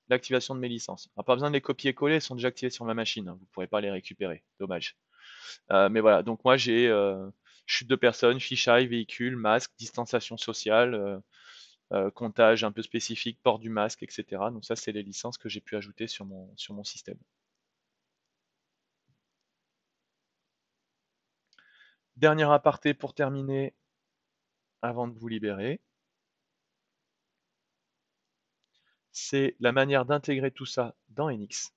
l'activation de mes licences. Alors, pas besoin de les copier-coller, elles sont déjà activées sur ma machine, hein, vous ne pourrez pas les récupérer, dommage. Mais voilà, donc moi j'ai chute de personnes, fichaille, véhicule, masque, distanciation sociale, comptage un peu spécifique, port du masque, etc. Donc ça, c'est les licences que j'ai pu ajouter sur mon système. Dernier aparté pour terminer, avant de vous libérer. c'est la manière d'intégrer tout ça dans NX.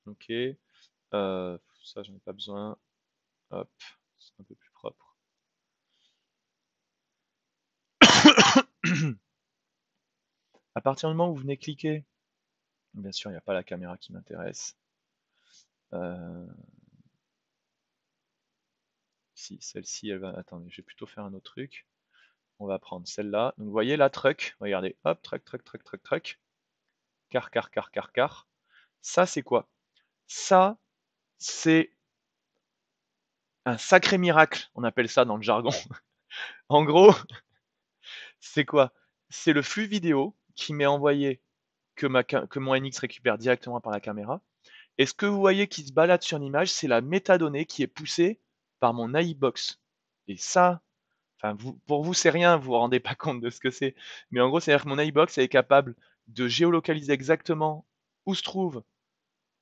Ok, ça j'en ai pas besoin. Hop, c'est un peu plus propre. À partir du moment où vous venez cliquer, bien sûr il n'y a pas la caméra qui m'intéresse. Si, celle-ci, elle va... Attendez, je vais plutôt faire un autre truc. On va prendre celle-là. Donc vous voyez la truck, regardez, hop, truck, truck, truck, truck, truck. Car, car, car, car, car. Ça c'est quoi? Ça, c'est un sacré miracle, on appelle ça dans le jargon. En gros, c'est quoi? C'est le flux vidéo qui m'est envoyé que mon NX récupère directement par la caméra. Et ce que vous voyez qui se balade sur l'image, c'est la métadonnée qui est poussée par mon AI box. Et ça, enfin, pour vous, c'est rien, vous vous rendez pas compte de ce que c'est. Mais en gros, c'est-à-dire que mon AI box est capable de géolocaliser exactement où se trouve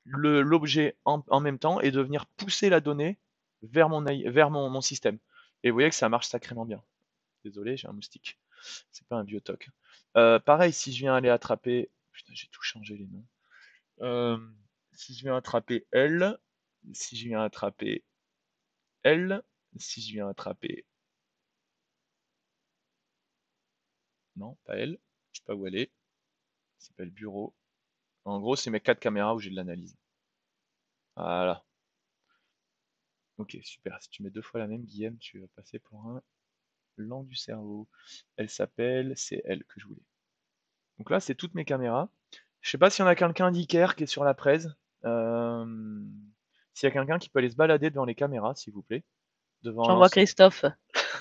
l'objet en même temps et de venir pousser la donnée vers mon système. Et vous voyez que ça marche sacrément bien. Désolé, j'ai un moustique. C'est pas un biotoc. Pareil, si je viens aller attraper. Putain, j'ai tout changé les noms. Euh, si je viens attraper L, si je viens attraper L, si je viens attraper. Non, pas L. Je sais pas où elle est. Ça s'appelle bureau. En gros, c'est mes 4 caméras où j'ai de l'analyse. Voilà. Ok, super. Si tu mets 2 fois la même, Guillaume, tu vas passer pour un lent du cerveau. Elle s'appelle, c'est elle que je voulais. Donc là, c'est toutes mes caméras. Je sais pas s'il y en a quelqu'un d'Iker qui est sur la presse. Euh, S'il y a quelqu'un qui peut aller se balader devant les caméras, s'il vous plaît. Devant J'envoie l'ensemble. Christophe.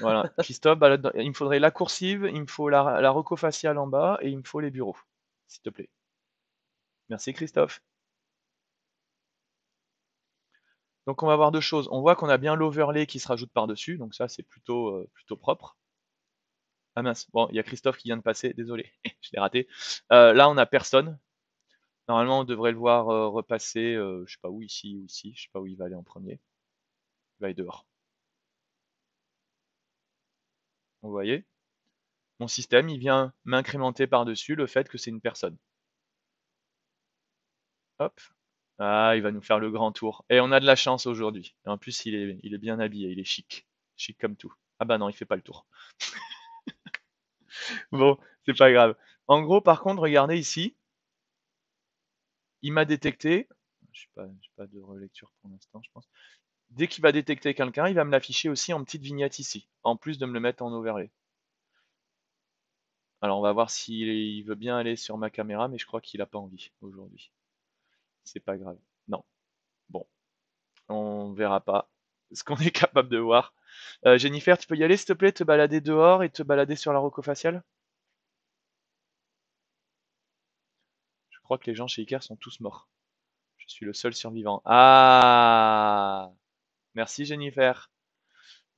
Voilà. Christophe, il me faudrait la coursive, il me faut la reco faciale en bas et il me faut les bureaux. S'il te plaît. Merci Christophe. Donc on va voir deux choses. On voit qu'on a bien l'overlay qui se rajoute par-dessus, donc ça c'est plutôt propre. Ah mince, bon, il y a Christophe qui vient de passer, désolé, je l'ai raté. Là on a personne. Normalement on devrait le voir repasser, je sais pas où, ici ou ici, je sais pas où il va aller en premier. Il va aller dehors. Vous voyez? Mon système, il vient m'incrémenter par-dessus le fait que c'est une personne. Hop. Ah, il va nous faire le grand tour. Et on a de la chance aujourd'hui. Et en plus, il est bien habillé, il est chic. Chic comme tout. Ah bah non, il fait pas le tour. Bon, c'est pas grave. En gros, par contre, regardez ici, il m'a détecté. J'ai pas de relecture pour l'instant, je pense. Dès qu'il va détecter quelqu'un, il va me l'afficher aussi en petite vignette ici, en plus de me le mettre en overlay. Alors, on va voir s'il veut bien aller sur ma caméra, mais je crois qu'il a pas envie aujourd'hui. C'est pas grave. Non. Bon, on verra pas ce qu'on est capable de voir. Jennifer, tu peux y aller, s'il te plaît, te balader dehors et te balader sur la rocofaciale? Je crois que les gens chez Iker sont tous morts. Je suis le seul survivant. Ah! Merci Jennifer.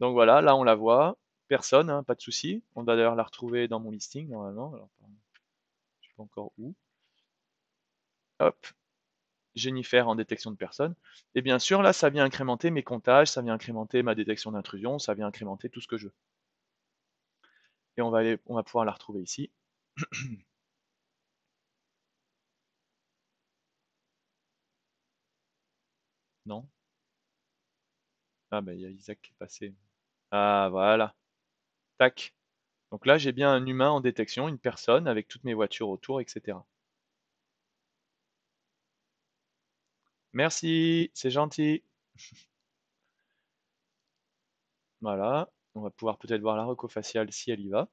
Donc voilà, là on la voit. Personne, hein, pas de souci. On va d'ailleurs la retrouver dans mon listing normalement. Alors, je sais pas encore où. Hop, Jennifer en détection de personnes. Et bien sûr, là, ça vient incrémenter mes comptages, ça vient incrémenter ma détection d'intrusion, ça vient incrémenter tout ce que je veux. Et on va pouvoir la retrouver ici. Non? Ah bah il y a Isaac qui est passé. Ah voilà. Tac. Donc là, j'ai bien un humain en détection, une personne avec toutes mes voitures autour, etc. Merci, c'est gentil. Voilà. On va pouvoir peut-être voir la reco faciale si elle y va.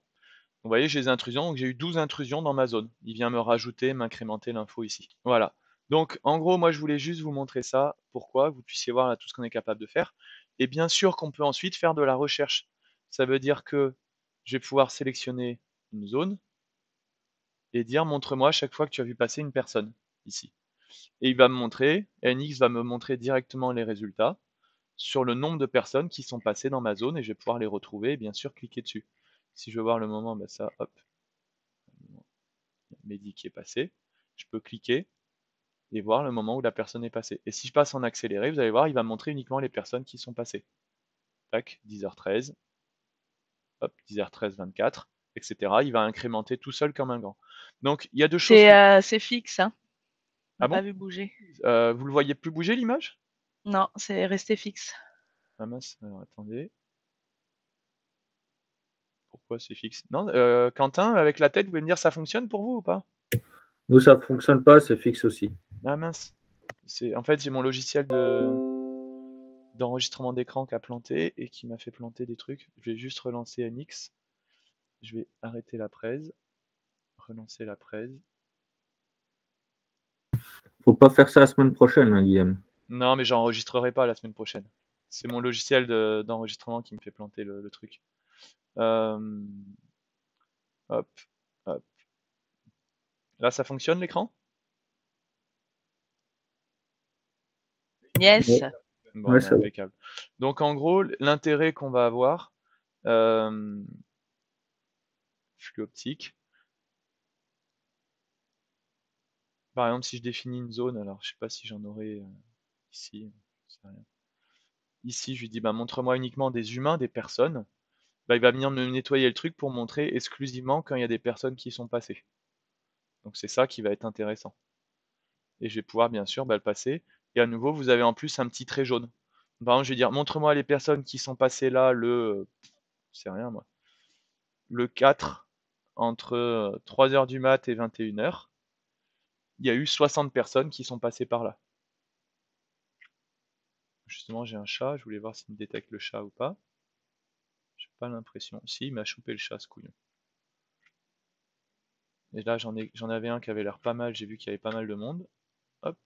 Vous voyez, j'ai des intrusions, donc j'ai eu 12 intrusions dans ma zone. Il vient me rajouter, m'incrémenter l'info ici. Voilà. Donc, en gros, moi, je voulais juste vous montrer ça. Pourquoi? Que vous puissiez voir là, tout ce qu'on est capable de faire. Et bien sûr qu'on peut ensuite faire de la recherche. Ça veut dire que je vais pouvoir sélectionner une zone et dire montre-moi chaque fois que tu as vu passer une personne ici. Et il va me montrer, NX va me montrer directement les résultats sur le nombre de personnes qui sont passées dans ma zone et je vais pouvoir les retrouver et bien sûr cliquer dessus. Si je veux voir le moment, bah ça, hop, Mehdi qui est passé, je peux cliquer et voir le moment où la personne est passée. Et si je passe en accéléré, vous allez voir, il va me montrer uniquement les personnes qui sont passées. Tac, 10h13. hop, 10h13, 24, etc. Il va incrémenter tout seul comme un grand. Donc, il y a deux choses que... C'est fixe, hein. On Ah n'a bon? pas vu bouger. Vous le voyez plus bouger l'image? Non, c'est resté fixe. Ah mince, alors attendez. Pourquoi c'est fixe? Non, Quentin, avec la tête, vous pouvez me dire ça fonctionne pour vous ou pas? Nous, ça ne fonctionne pas, c'est fixe aussi. Ah mince. En fait, j'ai mon logiciel d'enregistrement d'écran qui a planté et qui m'a fait planter des trucs. Je vais juste relancer NX. Je vais arrêter la presse, relancer la presse. Faut pas faire ça la semaine prochaine, hein, Guillaume. Non, mais j'enregistrerai pas la semaine prochaine. C'est mon logiciel d'enregistrement qui me fait planter le truc. Euh, hop, hop. Là, ça fonctionne l'écran? Yes. Ouais, Bon, ouais, bah, ça va. impeccable. Donc en gros, l'intérêt qu'on va avoir, euh, flux optique. Par exemple, si je définis une zone, alors je sais pas si j'en aurai ici, je sais rien. Ici, je lui dis, bah, montre-moi uniquement des humains, des personnes. Bah, il va venir me nettoyer le truc pour montrer exclusivement quand il y a des personnes qui sont passées. Donc c'est ça qui va être intéressant. Et je vais pouvoir bien sûr le passer. Et à nouveau, vous avez en plus un petit trait jaune. Par exemple, je vais dire, montre-moi les personnes qui sont passées là je sais rien moi, le 4 entre 3h du mat et 21h. Il y a eu 60 personnes qui sont passées par là. Justement, j'ai un chat, je voulais voir s'il me détecte le chat ou pas. J'ai pas l'impression. Si, il m'a chopé le chat, ce couillon. Et là, j'en avais un qui avait l'air pas mal, j'ai vu qu'il y avait pas mal de monde. Hop.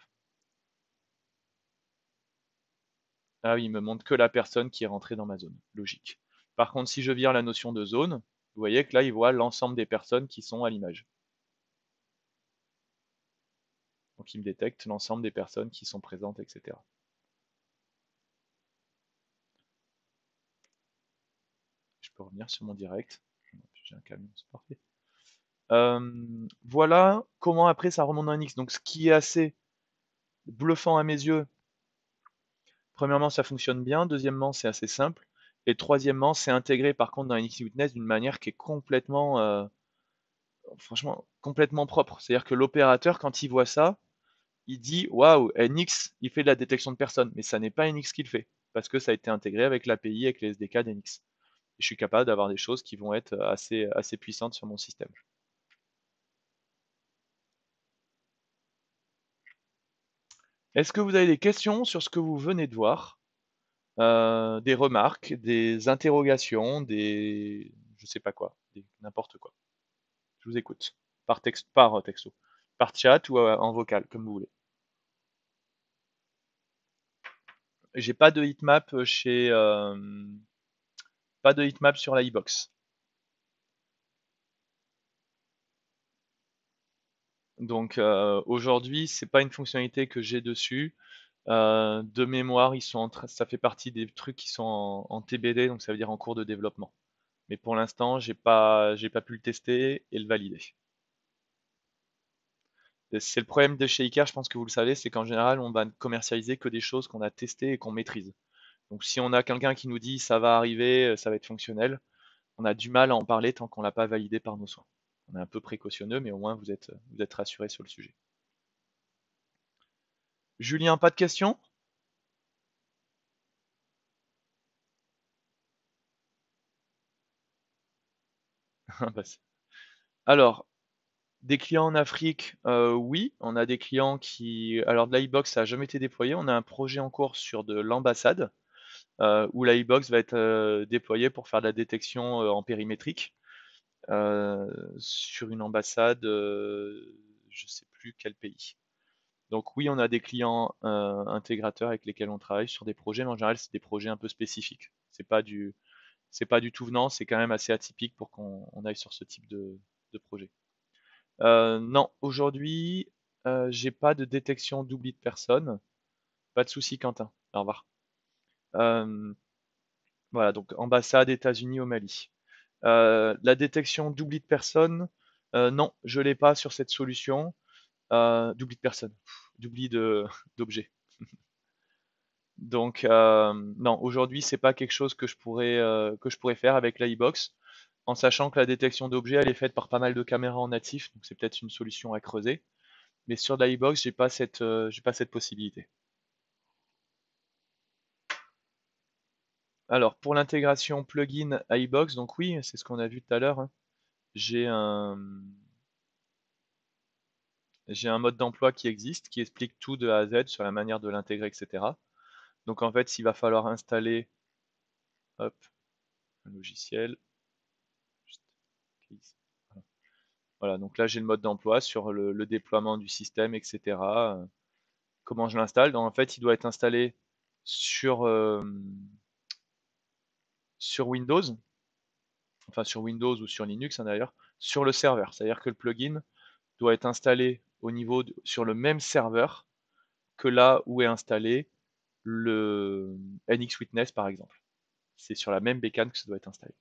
Ah oui, il me montre que la personne qui est rentrée dans ma zone. Logique. Par contre, si je vire la notion de zone, vous voyez que là, il voit l'ensemble des personnes qui sont à l'image. Donc il me détecte l'ensemble des personnes qui sont présentes, etc. Je peux revenir sur mon direct. J'ai un camion, c'est parfait. Voilà comment après ça remonte en X. Donc ce qui est assez bluffant à mes yeux, premièrement, ça fonctionne bien. Deuxièmement, c'est assez simple. Et troisièmement, c'est intégré par contre dans NX d'une manière qui est complètement, franchement, complètement propre. C'est-à-dire que l'opérateur, quand il voit ça, il dit waouh, NX, il fait de la détection de personnes. Mais ça n'est pas NX qui le fait. Parce que ça a été intégré avec l'API, avec les SDK d'NX. Et je suis capable d'avoir des choses qui vont être assez puissantes sur mon système. Est-ce que vous avez des questions sur ce que vous venez de voir? Des remarques, des interrogations, je sais pas quoi, n'importe quoi. Je vous écoute. Par texto. Par chat ou en vocal, comme vous voulez. J'ai pas de heatmap pas de heatmap sur la iBox. Donc aujourd'hui, c'est pas une fonctionnalité que j'ai dessus. De mémoire, ça fait partie des trucs qui sont en TBD, donc ça veut dire en cours de développement. Mais pour l'instant, j'ai pas pu le tester et le valider. C'est le problème de chez Icar, je pense que vous le savez, c'est qu'en général, on va ne commercialiser que des choses qu'on a testées et qu'on maîtrise. Donc si on a quelqu'un qui nous dit ça va arriver, ça va être fonctionnel, on a du mal à en parler tant qu'on l'a pas validé par nos soins. On est un peu précautionneux, mais au moins vous êtes rassuré sur le sujet. Julien, pas de questions? Alors, des clients en Afrique, oui, on a des clients qui. Alors de l'iBox, ça n'a jamais été déployé. On a un projet en cours sur de l'ambassade, où l'iBox va être déployé pour faire de la détection en périmétrique sur une ambassade, je sais plus quel pays. Donc oui, on a des clients intégrateurs avec lesquels on travaille sur des projets, mais en général, c'est des projets un peu spécifiques. C'est pas du tout venant, c'est quand même assez atypique pour qu'on aille sur ce type de projet. Non, aujourd'hui, j'ai pas de détection d'oubli de personne. Pas de souci, Quentin. Au revoir. Euh, voilà, donc ambassade États-Unis au Mali. La détection d'oubli de personne, non, je l'ai pas sur cette solution. D'oubli de personne, d'oubli d'objet. Donc non, aujourd'hui c'est pas quelque chose que je pourrais faire avec l'iBox. en sachant que la détection d'objets, elle est faite par pas mal de caméras en natif, donc c'est peut-être une solution à creuser. Mais sur de l'iBox, j'ai pas cette possibilité. Alors, pour l'intégration plugin iBox, donc oui, c'est ce qu'on a vu tout à l'heure, hein. J'ai un, j'ai un mode d'emploi qui existe, qui explique tout de A à Z sur la manière de l'intégrer, etc. Donc en fait, il va falloir installer, hop, un logiciel. Juste, ici. Voilà, donc là j'ai le mode d'emploi sur le déploiement du système, etc. Comment je l'installe? Donc en fait, il doit être installé sur, sur Windows, enfin sur Windows ou sur Linux hein, d'ailleurs, sur le serveur. C'est-à-dire que le plugin doit être installé sur le même serveur que là où est installé le NX Witness par exemple. C'est sur la même bécane que ça doit être installé.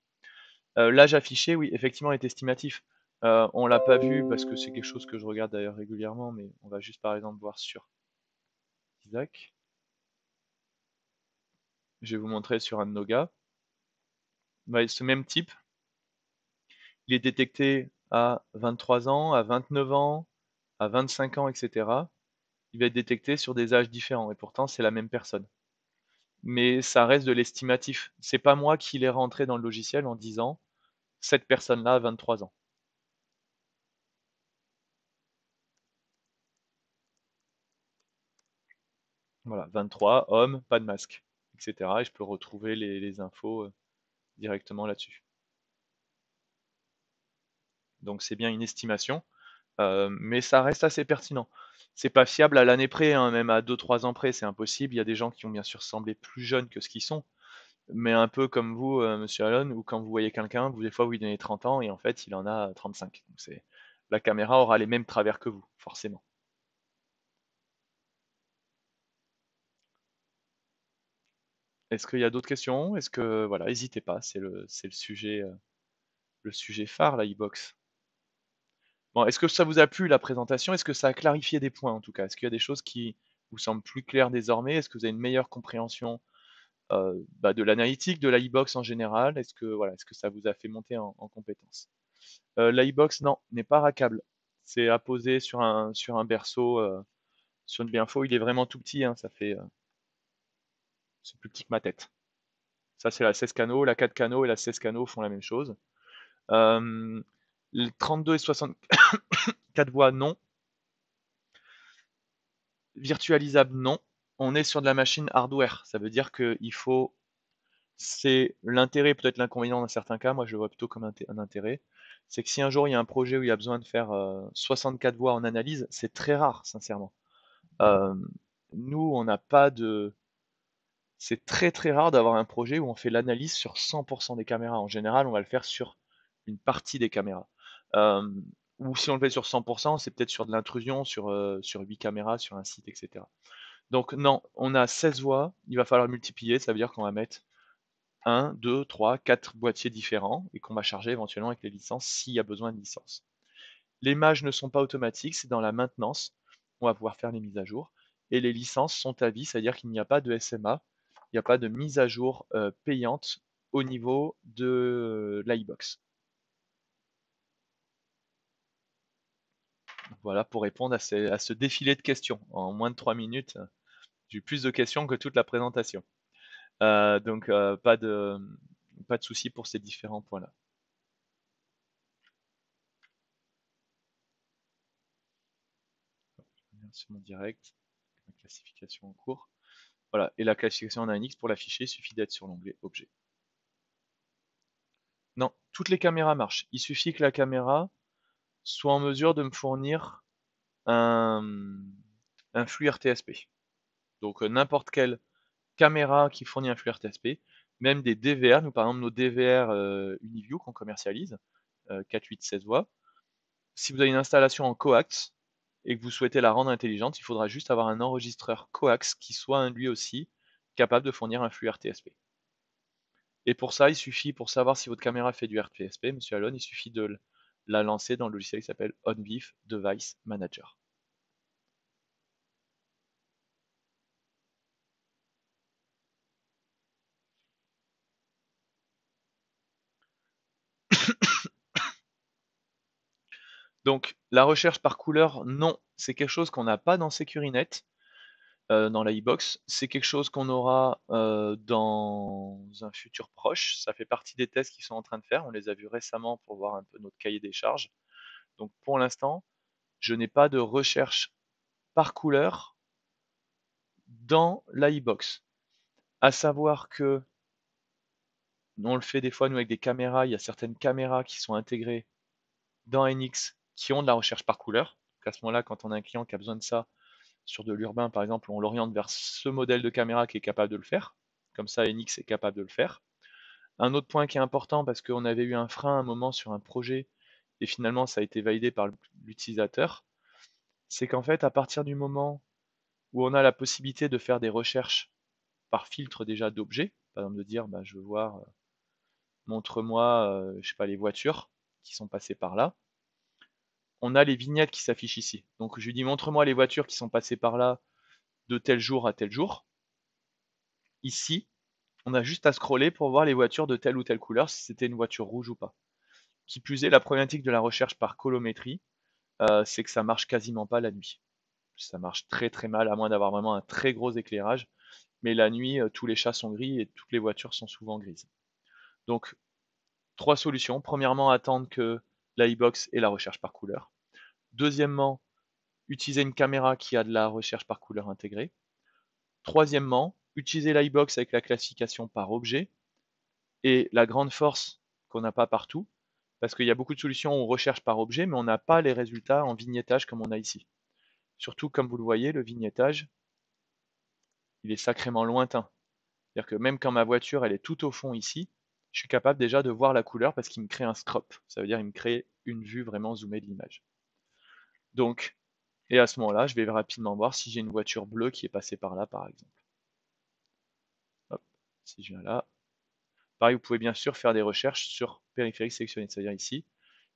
L'âge affiché, oui, effectivement, est estimatif. On l'a pas vu parce que c'est quelque chose que je regarde d'ailleurs régulièrement, mais on va juste par exemple voir sur Isaac. Je vais vous montrer sur un de nos gars. Ouais, ce même type, il est détecté à 23 ans, à 29 ans, à 25 ans, etc. Il va être détecté sur des âges différents et pourtant c'est la même personne. Mais ça reste de l'estimatif. C'est pas moi qui l'ai rentré dans le logiciel en disant cette personne-là a 23 ans. Voilà, 23, homme, pas de masque, etc. Et je peux retrouver les infos directement là-dessus. Donc c'est bien une estimation, mais ça reste assez pertinent. C'est pas fiable à l'année près, hein, même à 2-3 ans près, c'est impossible. Il y a des gens qui ont bien sûr semblé plus jeunes que ce qu'ils sont, mais un peu comme vous, monsieur Allen, ou quand vous voyez quelqu'un, vous des fois vous lui donnez 30 ans et en fait il en a 35. Donc la caméra aura les mêmes travers que vous, forcément. Est-ce qu'il y a d'autres questions? Est-ce que voilà, n'hésitez pas, le sujet phare, la e-box. Bon, est-ce que ça vous a plu la présentation? Est-ce que ça a clarifié des points en tout cas? Est-ce qu'il y a des choses qui vous semblent plus claires désormais? Est-ce que vous avez une meilleure compréhension de l'analytique, de l'iBox en général? Est-ce que voilà, est-ce que ça vous a fait monter en compétences? L'iBox, non, n'est pas rackable. C'est apposé sur un berceau, sur une Bienfo. Il est vraiment tout petit, hein, c'est plus petit que ma tête. Ça, c'est la 16 canaux, la 4 canaux et la 16 canaux font la même chose. Les 32 et 64 voix, non. Virtualisable, non. On est sur de la machine hardware. Ça veut dire qu'il faut. C'est l'intérêt, peut-être l'inconvénient dans certains cas, moi je le vois plutôt comme un intérêt. C'est que si un jour il y a un projet où il y a besoin de faire 64 voix en analyse, c'est très rare, sincèrement. Euh, Nous, on n'a pas de. C'est très très rare d'avoir un projet où on fait l'analyse sur 100% des caméras. En général, on va le faire sur une partie des caméras. Euh, ou si on le fait sur 100%, c'est peut-être sur de l'intrusion, sur 8 caméras, sur un site, etc. Donc non, on a 16 voix, il va falloir multiplier, ça veut dire qu'on va mettre 1, 2, 3, 4 boîtiers différents et qu'on va charger éventuellement avec les licences s'il y a besoin de licences. Les mages ne sont pas automatiques, c'est dans la maintenance, on va pouvoir faire les mises à jour. Et les licences sont à vie, c'est-à-dire qu'il n'y a pas de SMA, il n'y a pas de mise à jour payante au niveau de l'iBox. Voilà pour répondre à ce défilé de questions. En moins de 3 minutes, j'ai eu plus de questions que toute la présentation. Donc pas de souci pour ces différents points-là. Sur mon direct, la classification en cours. Voilà, et la classification en ANX pour l'afficher, il suffit d'être sur l'onglet objet. Non, toutes les caméras marchent. Il suffit que la caméra soit en mesure de me fournir un, un flux RTSP. Donc n'importe quelle caméra qui fournit un flux RTSP, même des DVR, nous par exemple nos DVR Uniview qu'on commercialise, 4, 8, 16 voix. Si vous avez une installation en coax et que vous souhaitez la rendre intelligente, il faudra juste avoir un enregistreur coax qui soit lui aussi capable de fournir un flux RTSP. Et pour ça, il suffit, pour savoir si votre caméra fait du RTSP, monsieur Alon, il suffit de la lancer dans le logiciel qui s'appelle OnVIF Device Manager. Donc la recherche par couleur, non, c'est quelque chose qu'on n'a pas dans Securinet, dans la iBox. C'est quelque chose qu'on aura dans un futur proche. Ça fait partie des tests qu'ils sont en train de faire. On les a vus récemment pour voir un peu notre cahier des charges. Donc pour l'instant, je n'ai pas de recherche par couleur dans la iBox. À savoir que on le fait des fois nous avec des caméras. Il y a certaines caméras qui sont intégrées dans NX qui ont de la recherche par couleur. Donc à ce moment-là, quand on a un client qui a besoin de ça sur de l'urbain, par exemple, on l'oriente vers ce modèle de caméra qui est capable de le faire. Comme ça, NX est capable de le faire. Un autre point qui est important, parce qu'on avait eu un frein à un moment sur un projet, et finalement ça a été validé par l'utilisateur, c'est qu'en fait, à partir du moment où on a la possibilité de faire des recherches par filtre déjà d'objets, par exemple de dire, bah, je veux voir, montre-moi, je sais pas, les voitures qui sont passées par là, on a les vignettes qui s'affichent ici. Donc je lui dis, montre-moi les voitures qui sont passées par là de tel jour à tel jour. Ici, on a juste à scroller pour voir les voitures de telle ou telle couleur, si c'était une voiture rouge ou pas. Qui plus est, la problématique de la recherche par colométrie, c'est que ça marche quasiment pas la nuit. Ça marche très très mal, à moins d'avoir vraiment un très gros éclairage. Mais la nuit, tous les chats sont gris et toutes les voitures sont souvent grises. Donc, trois solutions. Premièrement, attendre que l'iBox ait la recherche par couleur. Deuxièmement, utiliser une caméra qui a de la recherche par couleur intégrée. Troisièmement, utiliser l'iBox avec la classification par objet. Et la grande force qu'on n'a pas partout, parce qu'il y a beaucoup de solutions où on recherche par objet, mais on n'a pas les résultats en vignettage comme on a ici. Surtout, comme vous le voyez, le vignettage, il est sacrément lointain. C'est-à-dire que même quand ma voiture elle est tout au fond ici, je suis capable déjà de voir la couleur parce qu'il me crée un scrop. Ça veut dire qu'il me crée une vue vraiment zoomée de l'image. Donc, et à ce moment-là, je vais rapidement voir si j'ai une voiture bleue qui est passée par là, par exemple. Hop, si je viens là. Pareil, vous pouvez bien sûr faire des recherches sur périphérique sélectionné. C'est-à-dire ici,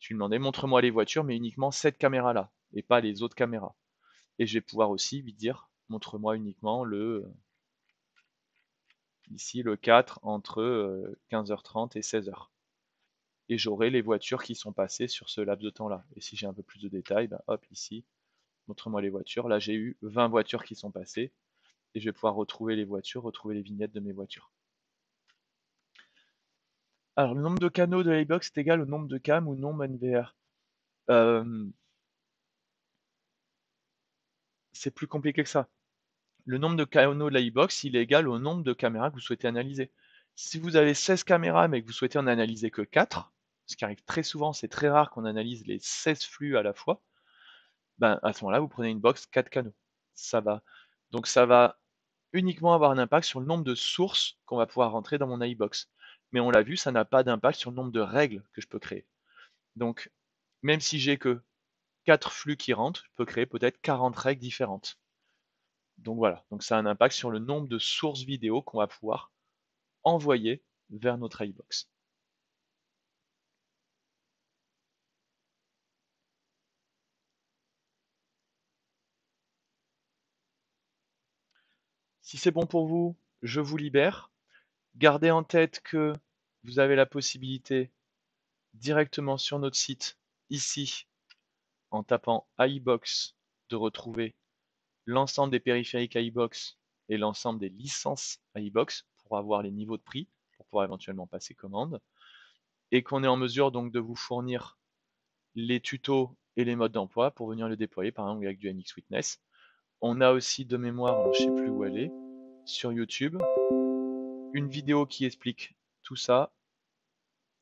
je lui demandais montre-moi les voitures, mais uniquement cette caméra-là, et pas les autres caméras. Et je vais pouvoir aussi lui dire montre-moi uniquement ici le 4 entre 15h30 et 16h. Et j'aurai les voitures qui sont passées sur ce laps de temps-là. Et si j'ai un peu plus de détails, ben hop, ici, montre-moi les voitures. Là, j'ai eu 20 voitures qui sont passées. Et je vais pouvoir retrouver les voitures, retrouver les vignettes de mes voitures. Alors, le nombre de canaux de l'iBox est égal au nombre de cam ou nombre NVR. C'est plus compliqué que ça. Le nombre de canaux de l'iBox, il est égal au nombre de caméras que vous souhaitez analyser. Si vous avez 16 caméras mais que vous souhaitez en analyser que 4, ce qui arrive très souvent, c'est très rare qu'on analyse les 16 flux à la fois, ben à ce moment-là, vous prenez une box 4 canaux. Ça va. Donc ça va uniquement avoir un impact sur le nombre de sources qu'on va pouvoir rentrer dans mon iBox. Mais on l'a vu, ça n'a pas d'impact sur le nombre de règles que je peux créer. Donc, même si j'ai que 4 flux qui rentrent, je peux créer peut-être 40 règles différentes. Donc voilà, donc ça a un impact sur le nombre de sources vidéo qu'on va pouvoir envoyer vers notre iBox. Si c'est bon pour vous, je vous libère. Gardez en tête que vous avez la possibilité directement sur notre site, ici, en tapant iBox, de retrouver l'ensemble des périphériques iBox et l'ensemble des licences iBox pour avoir les niveaux de prix, pour pouvoir éventuellement passer commande, et qu'on est en mesure donc de vous fournir les tutos et les modes d'emploi pour venir le déployer, par exemple avec du NX Witness. On a aussi de mémoire, alors je sais plus où elle est, sur YouTube, une vidéo qui explique tout ça,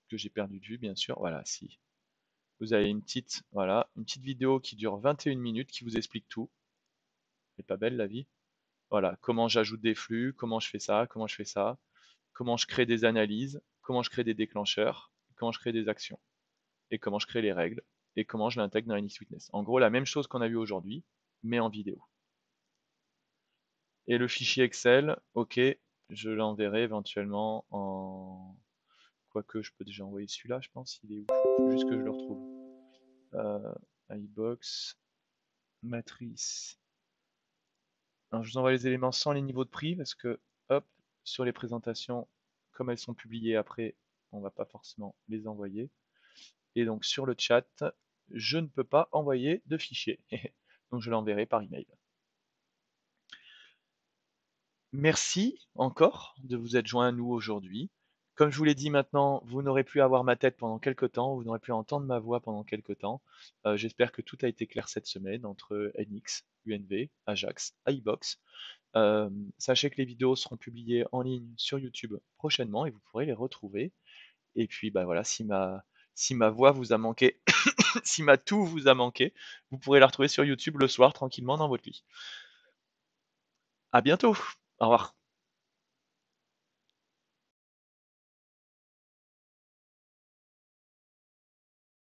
que j'ai perdu de vue bien sûr, voilà, si. Vous avez une petite, voilà, une petite vidéo qui dure 21 minutes qui vous explique tout. C'est pas belle la vie? Voilà, comment j'ajoute des flux, comment je fais ça, comment je crée des analyses, comment je crée des déclencheurs, comment je crée des actions, et comment je crée les règles, et comment je l'intègre dans NX Witness. En gros, la même chose qu'on a vu aujourd'hui, mais en vidéo. Et le fichier Excel, ok, je l'enverrai éventuellement en... Quoique, je peux déjà envoyer celui-là, je pense. Il est où? Faut juste que je le retrouve. iBox, matrice. Alors, je vous envoie les éléments sans les niveaux de prix parce que, hop, sur les présentations, comme elles sont publiées après, on va pas forcément les envoyer. Et donc, sur le chat, je ne peux pas envoyer de fichier. Donc je l'enverrai par email. Merci encore de vous être joint à nous aujourd'hui. Comme je vous l'ai dit maintenant, vous n'aurez plus à voir ma tête pendant quelques temps, vous n'aurez plus à entendre ma voix pendant quelques temps. J'espère que tout a été clair cette semaine entre NX, UNV, Ajax, iBox. Sachez que les vidéos seront publiées en ligne sur YouTube prochainement et vous pourrez les retrouver. Et puis bah voilà, si ma voix vous a manqué, si ma toux vous a manqué, vous pourrez la retrouver sur YouTube le soir tranquillement dans votre lit. À bientôt. Au revoir.